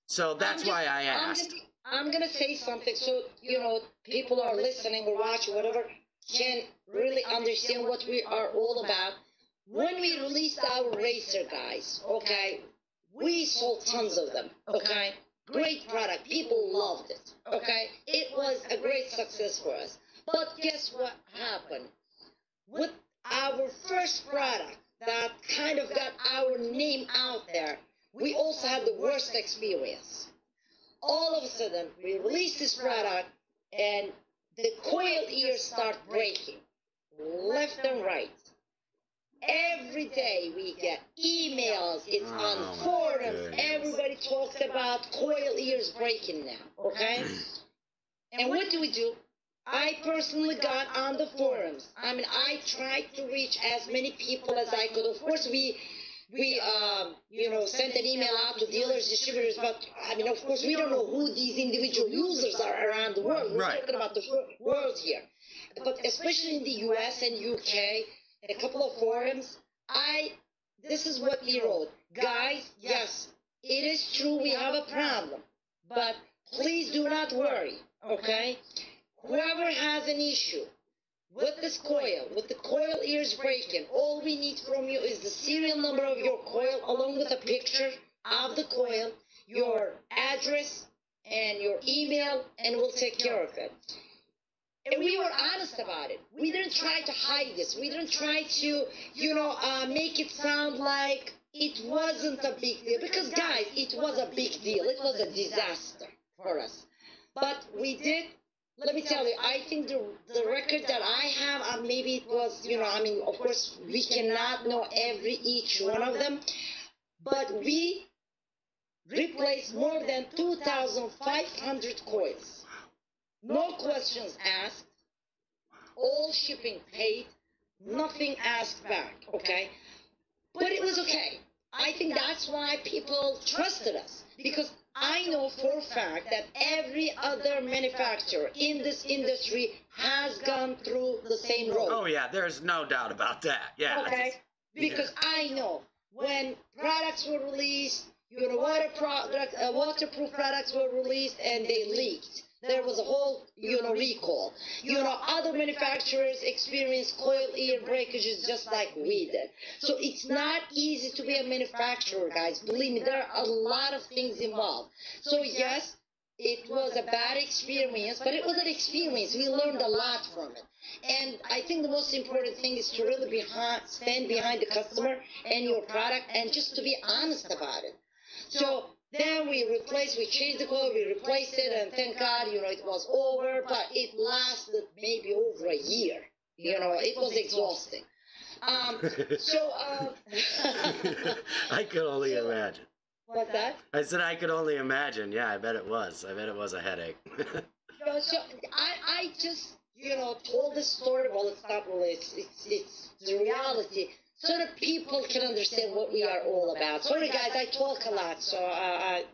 [SPEAKER 1] so that's why I asked.
[SPEAKER 2] I'm going to say something so, people are listening or watching, whatever, can really understand what we are all about. When we released our racer, guys, okay, we sold tons of them, okay? Great product. People loved it, okay? It was a great success for us. But guess what happened? With our first product that kind of got our name out there, we also had the worst experience. All of a sudden, we released this product, and the coil ears start breaking, left and right. Every day we get emails, it's on forums, everybody talks about coil ears breaking now, okay? And what do? I personally got on the forums. I mean, I tried to reach as many people as I could. Of course, we sent an email out to dealers, distributors, but I mean, of course, we don't know who these individual users are around the world. We're talking about the world here. But especially in the US and UK, in a couple of forums, this is what we wrote. Guys, yes, it is true we have a problem, but please do not worry, okay? Whoever has an issue with this coil, with the coil ears breaking, all we need from you is the serial number of your coil along with a picture of the coil, your address, and your email, and we'll take care of it. And we were honest about it. We didn't try to hide this. We didn't try to, make it sound like it wasn't a big deal. Because, guys, it was a big deal. It was a disaster for us. But we did. Let me tell you, I think the record that I have, maybe it was, of course, we cannot know each one of them, but we replaced more than 2,500 coils. No questions asked, all shipping paid, nothing asked back, okay? But it was okay. I think that's why people trusted us, because I know for a fact that every other manufacturer in this industry has gone through the same road.
[SPEAKER 1] Oh yeah, there's no doubt about that. Yeah.
[SPEAKER 2] Okay? Because I know when products were released, waterproof products were released and they leaked. There was a whole, recall. Other manufacturers experienced coil ear breakages just like we did. So it's not easy to be a manufacturer, guys. Believe me, there are a lot of things involved. So yes, it was a bad experience, but it was an experience. We learned a lot from it. And I think the most important thing is to really stand behind the customer and your product and just to be honest about it. So then we changed the coil, we replaced it, and thank God, it was over, but it lasted maybe over a year. It was exhausting.
[SPEAKER 1] I could only imagine.
[SPEAKER 2] What's that?
[SPEAKER 1] I said I could only imagine. Yeah, I bet it was. I bet it was a headache.
[SPEAKER 2] So I just, told this story. Well, it's not really, it's the reality, so that people can understand what we are all about. Sorry, guys, I talk a lot, so,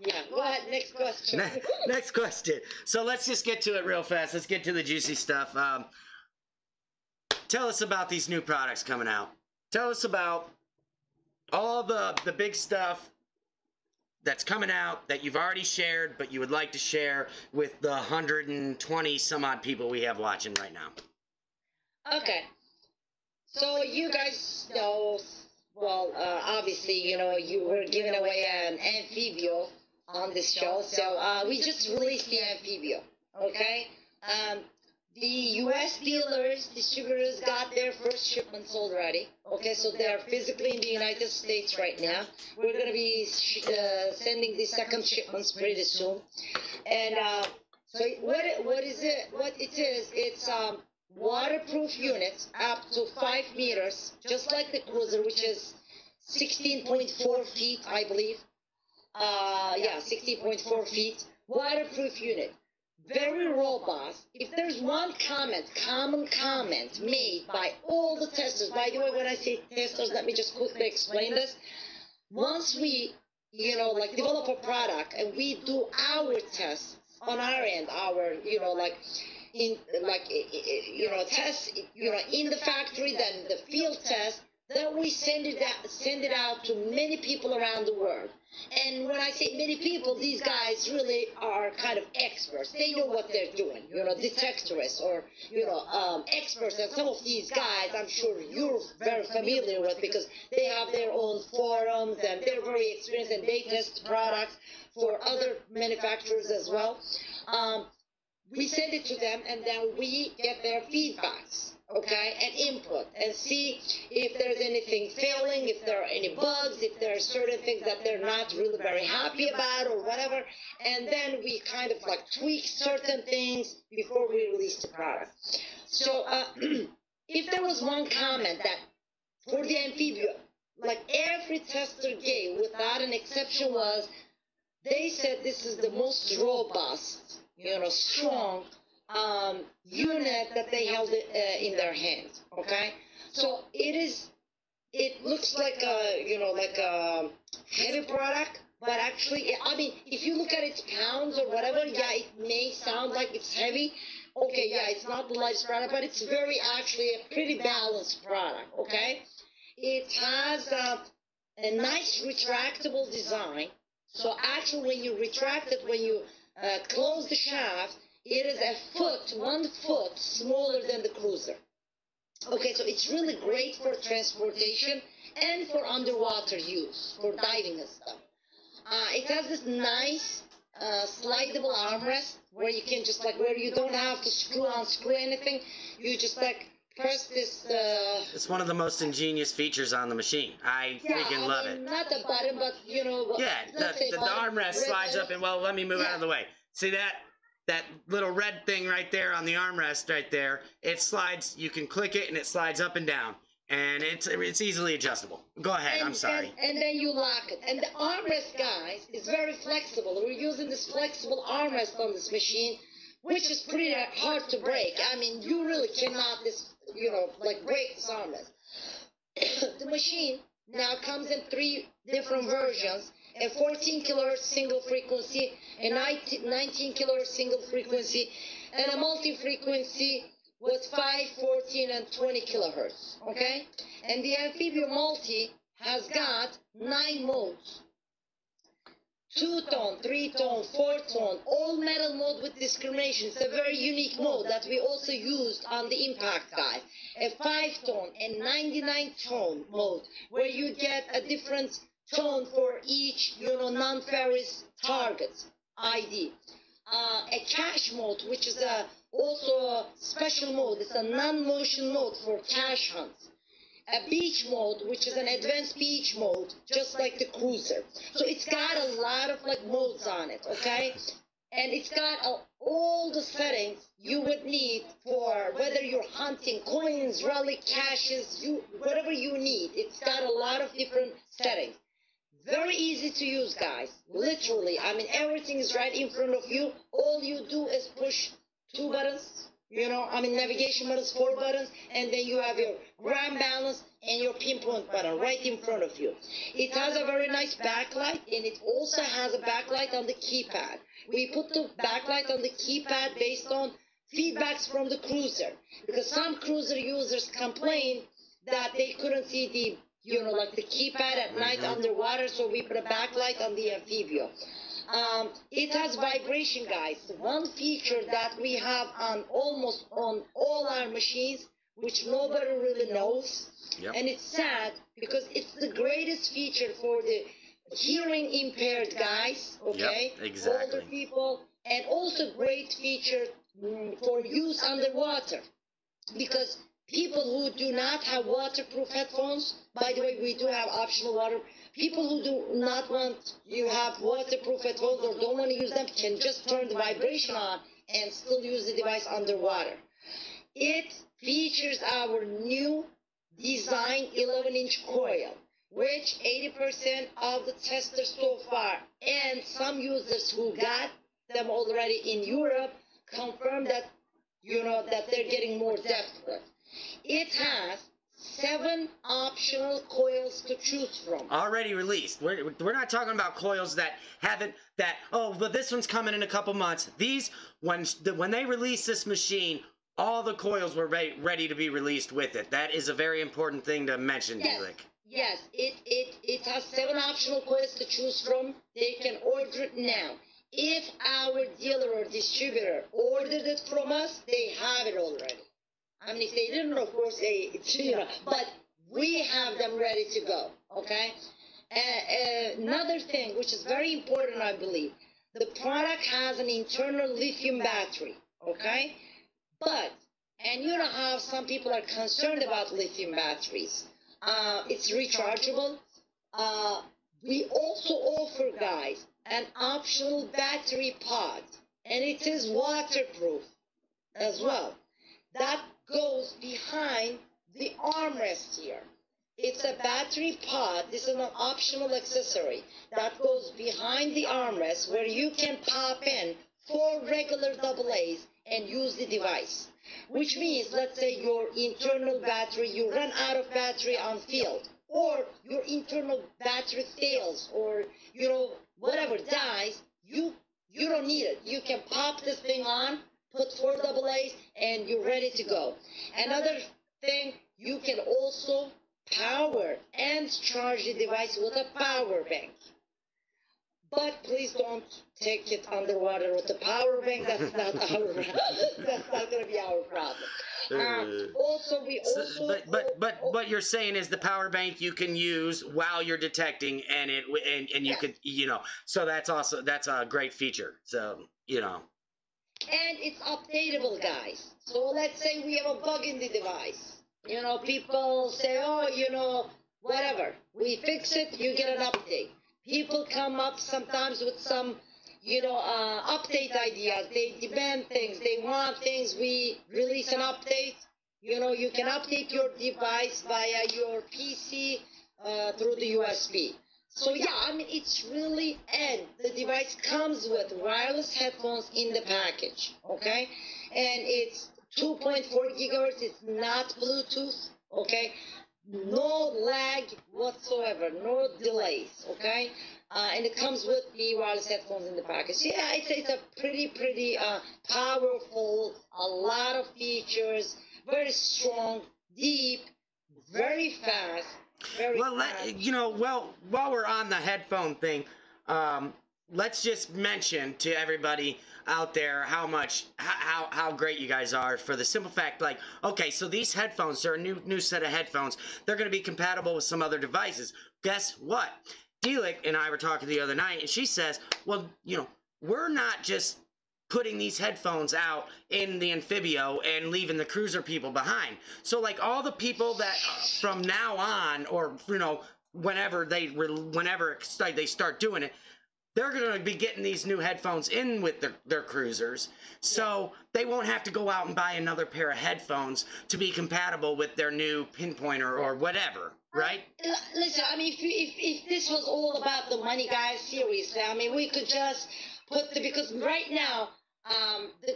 [SPEAKER 2] yeah. Go ahead, next question.
[SPEAKER 1] Next question. So let's just get to it real fast. Let's get to the juicy stuff. Tell us about these new products coming out. Tell us about all the big stuff that's coming out that you've already shared, but you would like to share with the 120 some odd people we have watching right now.
[SPEAKER 2] Okay. So you guys know, well, obviously, you were giving away an Amphibio on this show. So we just released the Amphibio, okay? The U.S. dealers, distributors got their first shipments already. Okay, so they're physically in the United States right now. We're going to be sending the second shipments pretty soon. And so what is it? What it is, it's waterproof units up to 5 meters, just like the Cruiser, which is 16.4 feet, I believe. 16.4 feet. Waterproof unit. Very robust. If there's one common comment made by all the testers, by the way, when I say testers, let me just quickly explain this. Once we, develop a product and we do our tests on our end, tests, in the factory, then the field test, then we send it out to many people around the world. And when I say many people, these guys really are kind of experts. They know what they're doing, detectorists or, experts. And some of these guys, I'm sure you're very familiar with, because they have their own forums and they're very experienced and they test products for other manufacturers as well. We send it to them and then we get their feedbacks. Okay, and input, and see if there's anything failing, if there are any bugs, if there are certain things that they're not really very happy about or whatever, and then we kind of tweak certain things before we release the product. So if there was one comment that for the Amphibio, every tester gave without an exception, was they said this is the most robust, strong, unit that they held in their hands. Okay, so it looks like a heavy product, but actually, I mean, if you look at its pounds or whatever, yeah, it may sound like it's heavy. Okay, yeah, it's not the lightest product, but it's very actually a pretty balanced product. Okay, it has a nice retractable design. So actually, when you retract it, when you close the shaft, it is a foot, 1 foot smaller than the cruiser. Okay, so it's really great for transportation and for underwater use, for diving and stuff. It has this nice slidable armrest where you can just like, where you don't have to unscrew anything. You just like press this.
[SPEAKER 1] It's one of the most ingenious features on the machine. I freaking love it.
[SPEAKER 2] Not the button, but you know.
[SPEAKER 1] Yeah, the armrest slides up and, well, let me move out of the way. See that little red thing right there on the armrest right there? It slides. You can click it and it slides up and down. And it's easily adjustable. Go ahead, I'm sorry.
[SPEAKER 2] And then you lock it. And the armrest, guys, is very flexible. We're using this flexible armrest on this machine, which is pretty hard to break. I mean, you really cannot, break this armrest. The machine now comes in 3 different versions: a 14 kilohertz single frequency, a 19 kilohertz single frequency, and a multi-frequency with 5, 14, and 20 kilohertz, okay? And the Amphibio Multi has got 9 modes: 2-tone, 3-tone, 4-tone, all metal mode with discrimination. It's a very unique mode that we also used on the Impact Guide. A 5-tone and 99-tone mode, where you get a different tone for each, non-ferrous target ID. A cache mode, which is also a special mode. It's a non-motion mode for cache hunts. A beach mode, which is an advanced beach mode, just like the cruiser. So it's got a lot of modes on it, okay? And it's got all the settings you would need for whether you're hunting coins, relic, caches, whatever you need. It's got a lot of different settings. Very easy to use, guys. Literally, I mean, everything is right in front of you. All you do is push 2 buttons, navigation buttons, 4 buttons, and then you have your ground balance and your pinpoint button right in front of you. It has a very nice backlight, and it also has a backlight on the keypad. We put the backlight on the keypad based on feedbacks from the cruiser, because some cruiser users complain that they couldn't see the the keypad at night underwater, so we put a backlight on the Amphibio. It has vibration, guys. One feature that we have on almost on all our machines, which nobody really knows.
[SPEAKER 1] Yep.
[SPEAKER 2] And it's sad because it's the greatest feature for the hearing impaired guys, okay?
[SPEAKER 1] Yep, exactly.
[SPEAKER 2] Older people, and also great feature for use underwater, because people who do not have waterproof headphones, by the way, we do have optional water. People who do not want you have waterproof headphones or don't want to use them can just turn the vibration on and still use the device underwater. It features our new design 11-inch coil, which 80% of the testers so far and some users who got them already in Europe confirm that that they're getting more depth with. It has 7 optional coils to choose from.
[SPEAKER 1] Already released. We're not talking about coils that haven't, but this one's coming in a couple months. These, when they released this machine, all the coils were ready to be released with it. That is a very important thing to mention, Delik.
[SPEAKER 2] Yes, it has 7 optional coils to choose from. They can order it now. If our dealer or distributor ordered it from us, they have it already. I mean, if they didn't, of course, but we have them ready to go, okay? Another thing, which is very important, I believe, the product has an internal lithium battery, okay? But, and you know how some people are concerned about lithium batteries. It's rechargeable. We also offer, guys, an optional battery pod, and it is waterproof as well. That goes behind the armrest here. It's a battery pod. This is an optional accessory that goes behind the armrest where you can pop in 4 regular AA's and use the device. Which means, let's say your internal battery, you run out of battery on field, or your internal battery fails, or whatever dies, you don't need it. You can pop this thing on, put 4 AA's, and you're ready to go. Another thing, you can also power and charge the device with a power bank. But please don't take it underwater with the power bank. That's not that's not going to be our problem.
[SPEAKER 1] What you're saying is the power bank you can use while you're detecting, and you could so that's a great feature. So
[SPEAKER 2] and it's updatable, guys. So let's say we have a bug in the device. People say, oh, whatever. We fix it, you get an update. People come up sometimes with some, update ideas. They demand things. They want things. We release an update. You can update your device via your PC through the USB. So yeah, I mean, it's really, and the device comes with wireless headphones in the package, okay? And it's 2.4 gigahertz. It's not Bluetooth, okay? No lag whatsoever, no delays, okay? And it comes with the wireless headphones in the package. Yeah, it's a pretty powerful, a lot of features, very strong, deep, very fast.
[SPEAKER 1] While we're on the headphone thing, let's just mention to everybody out there how great you guys are, for the simple fact, like, okay, so these headphones are a new set of headphones. They're going to be compatible with some other devices. Guess what? Delic and I were talking the other night, and she says, well, we're not just putting these headphones out in the Amphibio and leaving the cruiser people behind. So like all the people that from now on, or whenever they start doing it, they're going to be getting these new headphones in with their cruisers, so they won't have to go out and buy another pair of headphones to be compatible with their new pinpointer or whatever, right?
[SPEAKER 2] Listen, I mean, if this was all about the money, guys, seriously, I mean, we could just because right now, the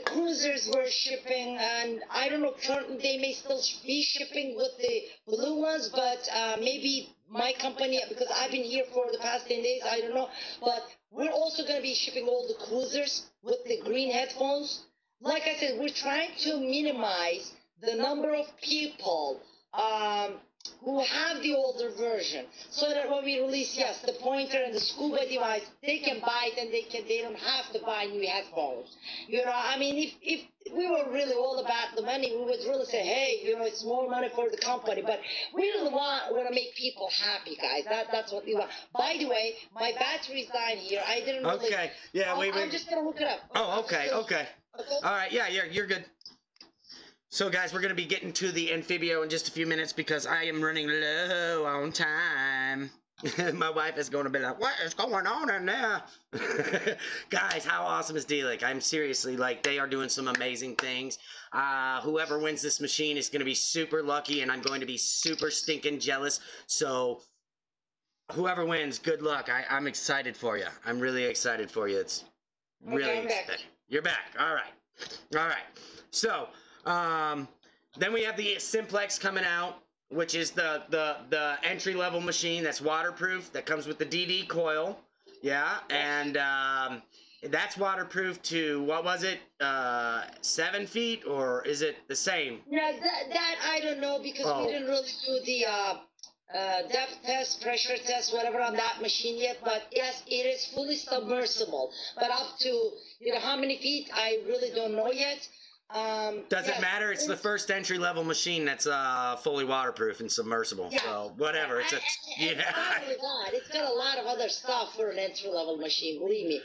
[SPEAKER 2] cruisers were shipping, and I don't know, currently they may still be shipping with the blue ones, but maybe my company, because I've been here for the past 10 days, I don't know, but we're also going to be shipping all the cruisers with the green headphones. Like I said, we're trying to minimize the number of people who have the older version, so that when we release, the pointer and the scuba device, they can buy it and they don't have to buy new headphones. I mean, if we were really all about the money, we would really say, hey, it's more money for the company, but we really want to make people happy, guys. That's what we want. By the way, my battery's dying here. I didn't really...
[SPEAKER 1] Okay, yeah,
[SPEAKER 2] I'm just going to hook it up.
[SPEAKER 1] Oh, okay. All right, yeah, you're good. So, guys, we're going to be getting to the Amphibio in just a few minutes because I am running low on time. My wife is going to be like, what is going on in there? Guys, how awesome is Delic? I'm seriously, like, they are doing some amazing things. Whoever wins this machine is going to be super lucky, and I'm going to be super stinking jealous. So, whoever wins, good luck. I'm excited for you. I'm really excited for you. It's really exciting. You're back. All right. So... then we have the Simplex coming out, which is the entry-level machine that's waterproof, that comes with the DD coil, and that's waterproof to, what was it, 7 feet, or is it the same?
[SPEAKER 2] No, that I don't know, because we didn't really do the depth test, pressure test, whatever on that machine yet, but yes, it is fully submersible, but up to, how many feet, I really don't know yet.
[SPEAKER 1] Doesn't matter. It's the first entry-level machine that's fully waterproof and submersible. Yeah. So whatever. It's
[SPEAKER 2] got a lot of other stuff for an entry-level machine. Believe me.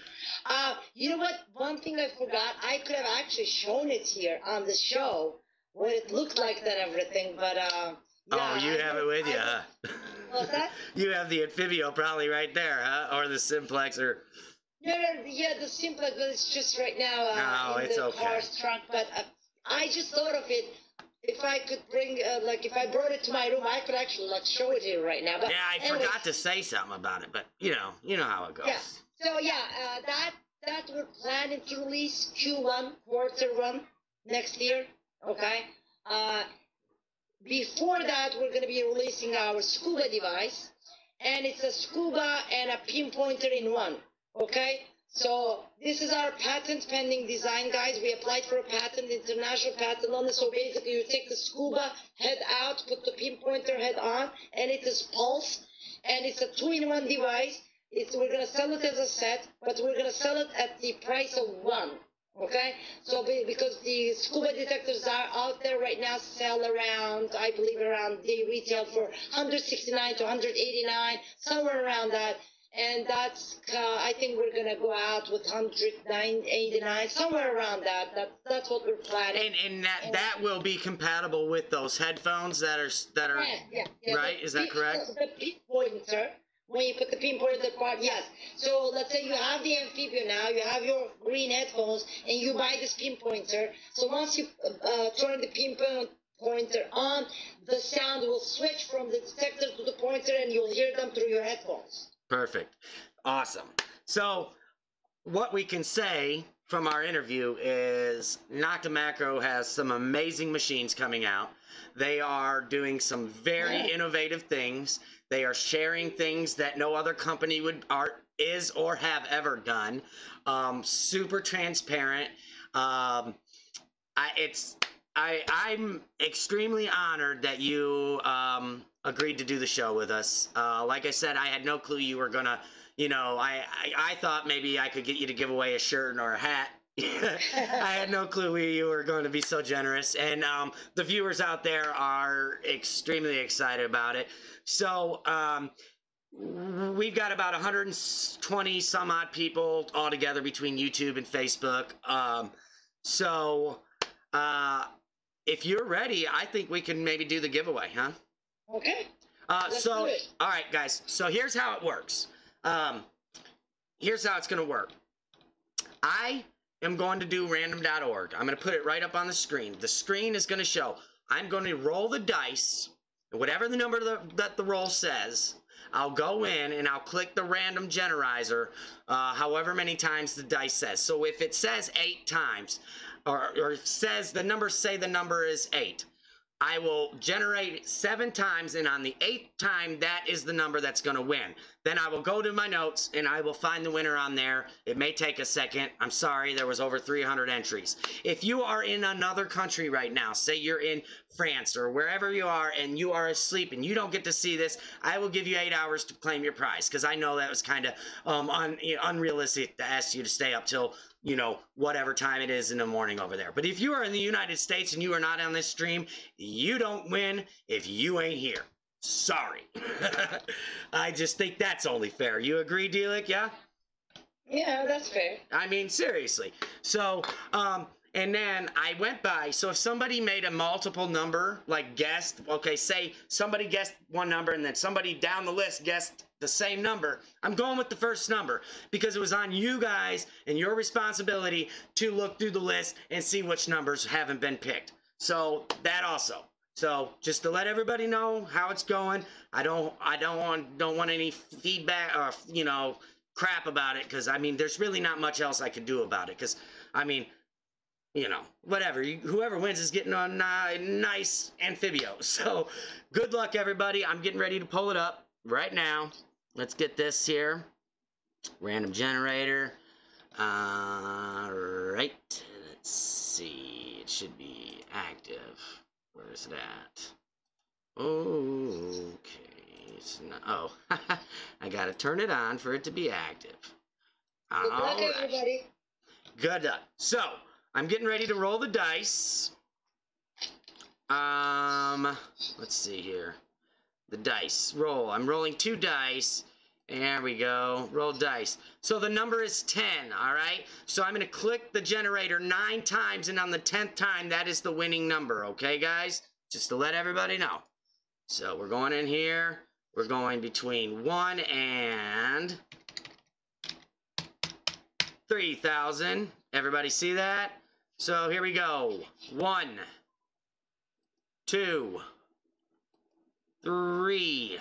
[SPEAKER 2] You know what? One thing I forgot. I could have actually shown it here on the show, what it looked like and everything. But
[SPEAKER 1] you have it with you, huh?
[SPEAKER 2] What's that?
[SPEAKER 1] You have the Amphibio probably right there, huh? Or the Simplex, or.
[SPEAKER 2] The Simplex, but it's just right now in the car's trunk. But I just thought of it. If I could bring, if I brought it to my room, I could actually show it here right now. But
[SPEAKER 1] yeah, I forgot to say something about it, but you know how it goes.
[SPEAKER 2] Yeah. So that that, we're planning to release Q1, quarter one next year, okay? Before that, we're going to be releasing our scuba device, and it's a scuba and a pinpointer in one, okay? So this is our patent pending design, guys. We applied for a patent, international patent on this. So basically, you take the scuba head out, put the pinpointer head on, and it is pulse, and it's a 2-in-1 device. We're going to sell it as a set, but we're going to sell it at the price of one. Okay, so because the scuba detectors are out there right now, sell around, I believe they retail for 169 to 189, somewhere around that. And that's, I think we're going to go out with 189, somewhere around that. That's what we're planning.
[SPEAKER 1] And that will be compatible with those headphones that are
[SPEAKER 2] yeah.
[SPEAKER 1] Right? Is that correct?
[SPEAKER 2] The pinpointer. When you put the pinpointer part, yes. So let's say you have the Amphibia now, you have your green headphones, and you buy this pinpointer. So once you turn the pinpointer on, the sound will switch from the detector to the pointer, and you'll hear them through your headphones.
[SPEAKER 1] Perfect. Awesome. So what we can say from our interview is Nocta Macro has some amazing machines coming out. They are doing some very innovative things. They are sharing things that no other company is or have ever done. Super transparent. I'm extremely honored that you agreed to do the show with us. Like I said, I had no clue you were gonna. I thought maybe I could get you to give away a shirt or a hat. I had no clue you were going to be so generous, and the viewers out there are extremely excited about it. So we've got about 120 some odd people all together between YouTube and Facebook. So if you're ready, I think we can maybe do the giveaway, huh?
[SPEAKER 2] Okay.
[SPEAKER 1] Let's do it. All right, guys. So here's how it works. Here's how it's going to work. I am going to do random.org. I'm going to put it right up on the screen. The screen is going to show. I'm going to roll the dice. Whatever the number that the roll says, I'll go in and I'll click the random generizer however many times the dice says. So if it says 8 times, or says the number is 8, I will generate 7 times, and on the 8th time, that is the number that's going to win. Then I will go to my notes, and I will find the winner on there. It may take a second. I'm sorry, there was over 300 entries. If you are in another country right now, say you're in France or wherever you are, and you are asleep and you don't get to see this, I will give you 8 hours to claim your prize, because I know that was kind of unrealistic to ask you to stay up till whatever time it is in the morning over there. But if you are in the United States and you are not on this stream, you don't win if you ain't here. Sorry. I just think that's only fair. You agree, Delik? Yeah?
[SPEAKER 2] Yeah, that's fair.
[SPEAKER 1] I mean, seriously. So, and then I went by, so if somebody made a multiple number, like guessed, okay, say somebody guessed one number and then somebody down the list guessed the same number, I'm going with the first number because it was on you guys and your responsibility to look through the list and see which numbers haven't been picked. So that also. So just to let everybody know how it's going, I don't want any feedback or crap about it, because I mean there's really not much else I could do about it, because I mean, whatever. Whoever wins is getting a nice Amphibio. So good luck, everybody. I'm getting ready to pull it up right now. Let's get this here. Random generator. Right. Let's see. It should be active. Where is it at? Okay. It's not. Oh, I got to turn it on for it to be active.
[SPEAKER 2] Good luck, everybody.
[SPEAKER 1] Good luck. So, I'm getting ready to roll the dice. Let's see here. The dice. Roll. I'm rolling 2 dice. There we go. Roll dice. So the number is 10, all right? So I'm going to click the generator 9 times, and on the 10th time, that is the winning number, okay, guys? Just to let everybody know. So we're going in here. We're going between 1 and 3,000. Everybody see that? So here we go. 1, 2, 3,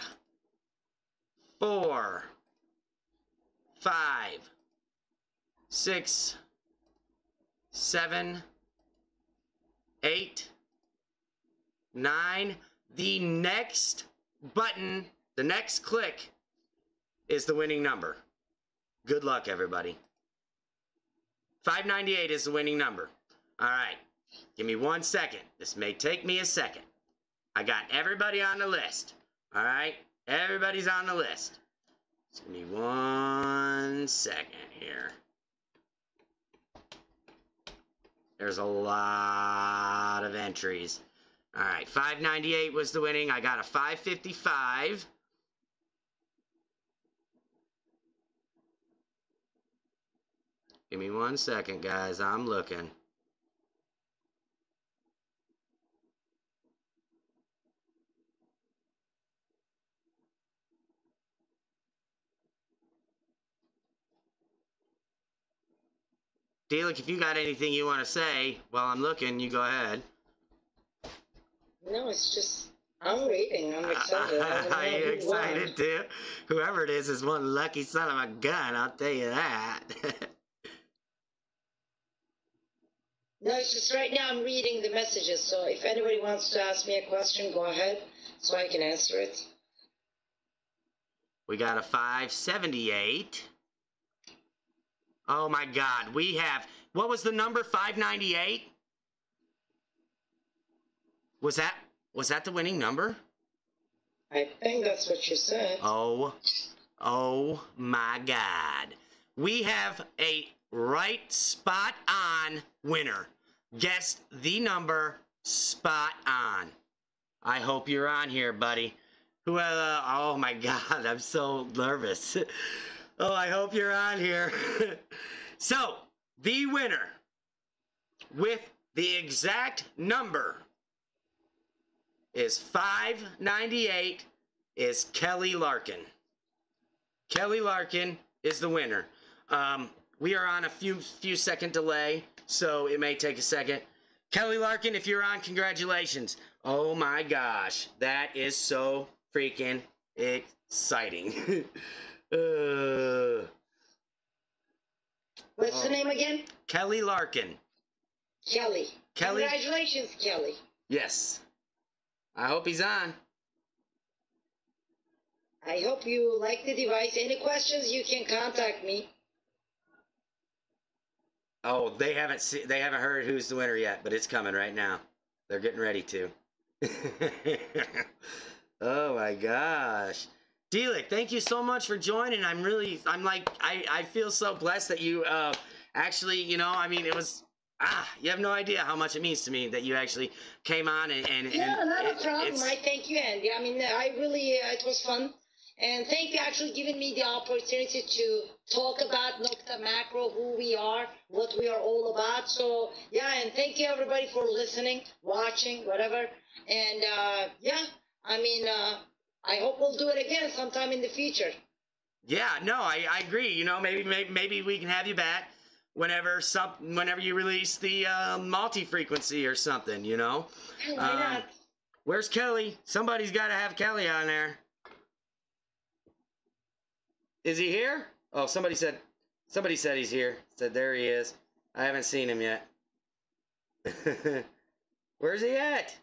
[SPEAKER 1] 4, 5, 6, 7, 8, 9. The next button, the next click is the winning number. Good luck, everybody. 598 is the winning number. All right. Give me 1 second. This may take me a second. I got everybody on the list. All right? Everybody's on the list. Just give me 1 second here. There's a lot of entries. All right, 598 was the winning. I got a 555. Give me 1 second, guys. I'm looking. Delik, if you got anything you want to say while I'm looking, you go ahead.
[SPEAKER 2] No, it's just, I'm waiting. I'm excited.
[SPEAKER 1] Are you excited too? Whoever it is one lucky son of a gun, I'll tell you that.
[SPEAKER 2] No, it's just right now I'm reading the messages, so if anybody wants to ask me a question, go ahead, so I can answer it.
[SPEAKER 1] We got a 578. Oh my God, we have, what was the number, 598? Was that the winning number?
[SPEAKER 2] I think that's what you said.
[SPEAKER 1] Oh my God. We have a right spot on winner. Guessed the number spot on. I hope you're on here, buddy. Oh my God, I'm so nervous. Oh, I hope you're on here. So, the winner with the exact number is 598 is Kelly Larkin. Kelly Larkin is the winner. We are on a few second delay, so it may take a second. Kelly Larkin, if you're on, congratulations. Oh my gosh, that is so freaking exciting.
[SPEAKER 2] What's the name again?
[SPEAKER 1] Kelly Larkin.
[SPEAKER 2] Kelly. Congratulations, Kelly.
[SPEAKER 1] Yes. I hope he's on.
[SPEAKER 2] I hope you like the device. Any questions, you can contact me.
[SPEAKER 1] Oh, they haven't heard who's the winner yet, but it's coming right now. They're getting ready to. Oh my gosh. Delik, thank you so much for joining. I feel so blessed that you actually, you know, I mean, it was, you have no idea how much it means to me that you actually came on and
[SPEAKER 2] no, not a problem. I thank you, Andy. I mean, I really, it was fun. And thank you actually giving me the opportunity to talk about Nokta Macro, who we are, what we are all about. So, yeah, and thank you everybody for listening, watching, whatever. And, yeah, I mean, I hope we'll do it again sometime in the future.
[SPEAKER 1] Yeah, no, I agree. You know, maybe we can have you back whenever you release the multi-frequency or something, you know.
[SPEAKER 2] Why not?
[SPEAKER 1] Where's Kelly? Somebody's got to have Kelly on there. Is he here? Oh, somebody said he's here. Said there he is. I haven't seen him yet. Where's he at?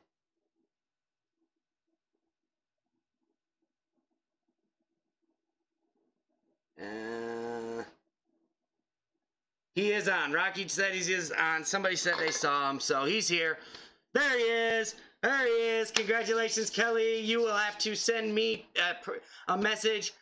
[SPEAKER 1] He is on. Rocky said he's on. Somebody said they saw him, so he's here. There he is. There he is. Congratulations, Kelly. You will have to send me a message.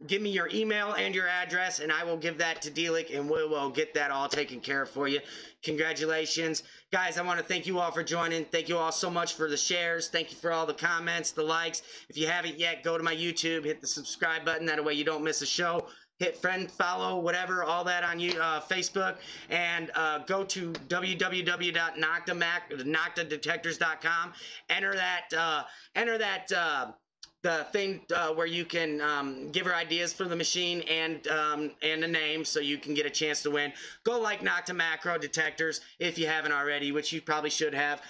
[SPEAKER 1] Give me your email and your address, and I will give that to Delik, and we will get that all taken care of for you. Congratulations. Guys, I want to thank you all for joining. Thank you all so much for the shares. Thank you for all the comments, the likes. If you haven't yet, go to my YouTube, hit the subscribe button. That way you don't miss a show. Hit friend, follow, whatever, all that on Facebook, and go to www.noctadetectors.com. Enter the thing where you can give her ideas for the machine and the name, so you can get a chance to win. Go like Nocta Macro Detectors if you haven't already, which you probably should have.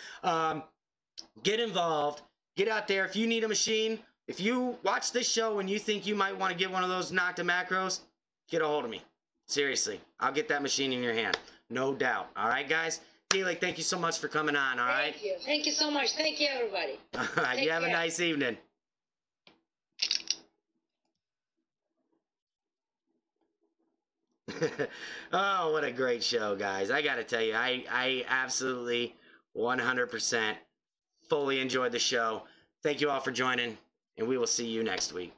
[SPEAKER 1] Get involved. Get out there. If you need a machine, if you watch this show and you think you might want to get one of those Nocta Macros, get a hold of me. Seriously, I'll get that machine in your hand. No doubt. All right, guys? Delik, thank you so much for coming on, all right?
[SPEAKER 2] Thank you. Thank you so much. Thank you, everybody.
[SPEAKER 1] All right, you have a nice evening. Oh, what a great show, guys. I got to tell you, I absolutely 100% fully enjoyed the show. Thank you all for joining, and we will see you next week.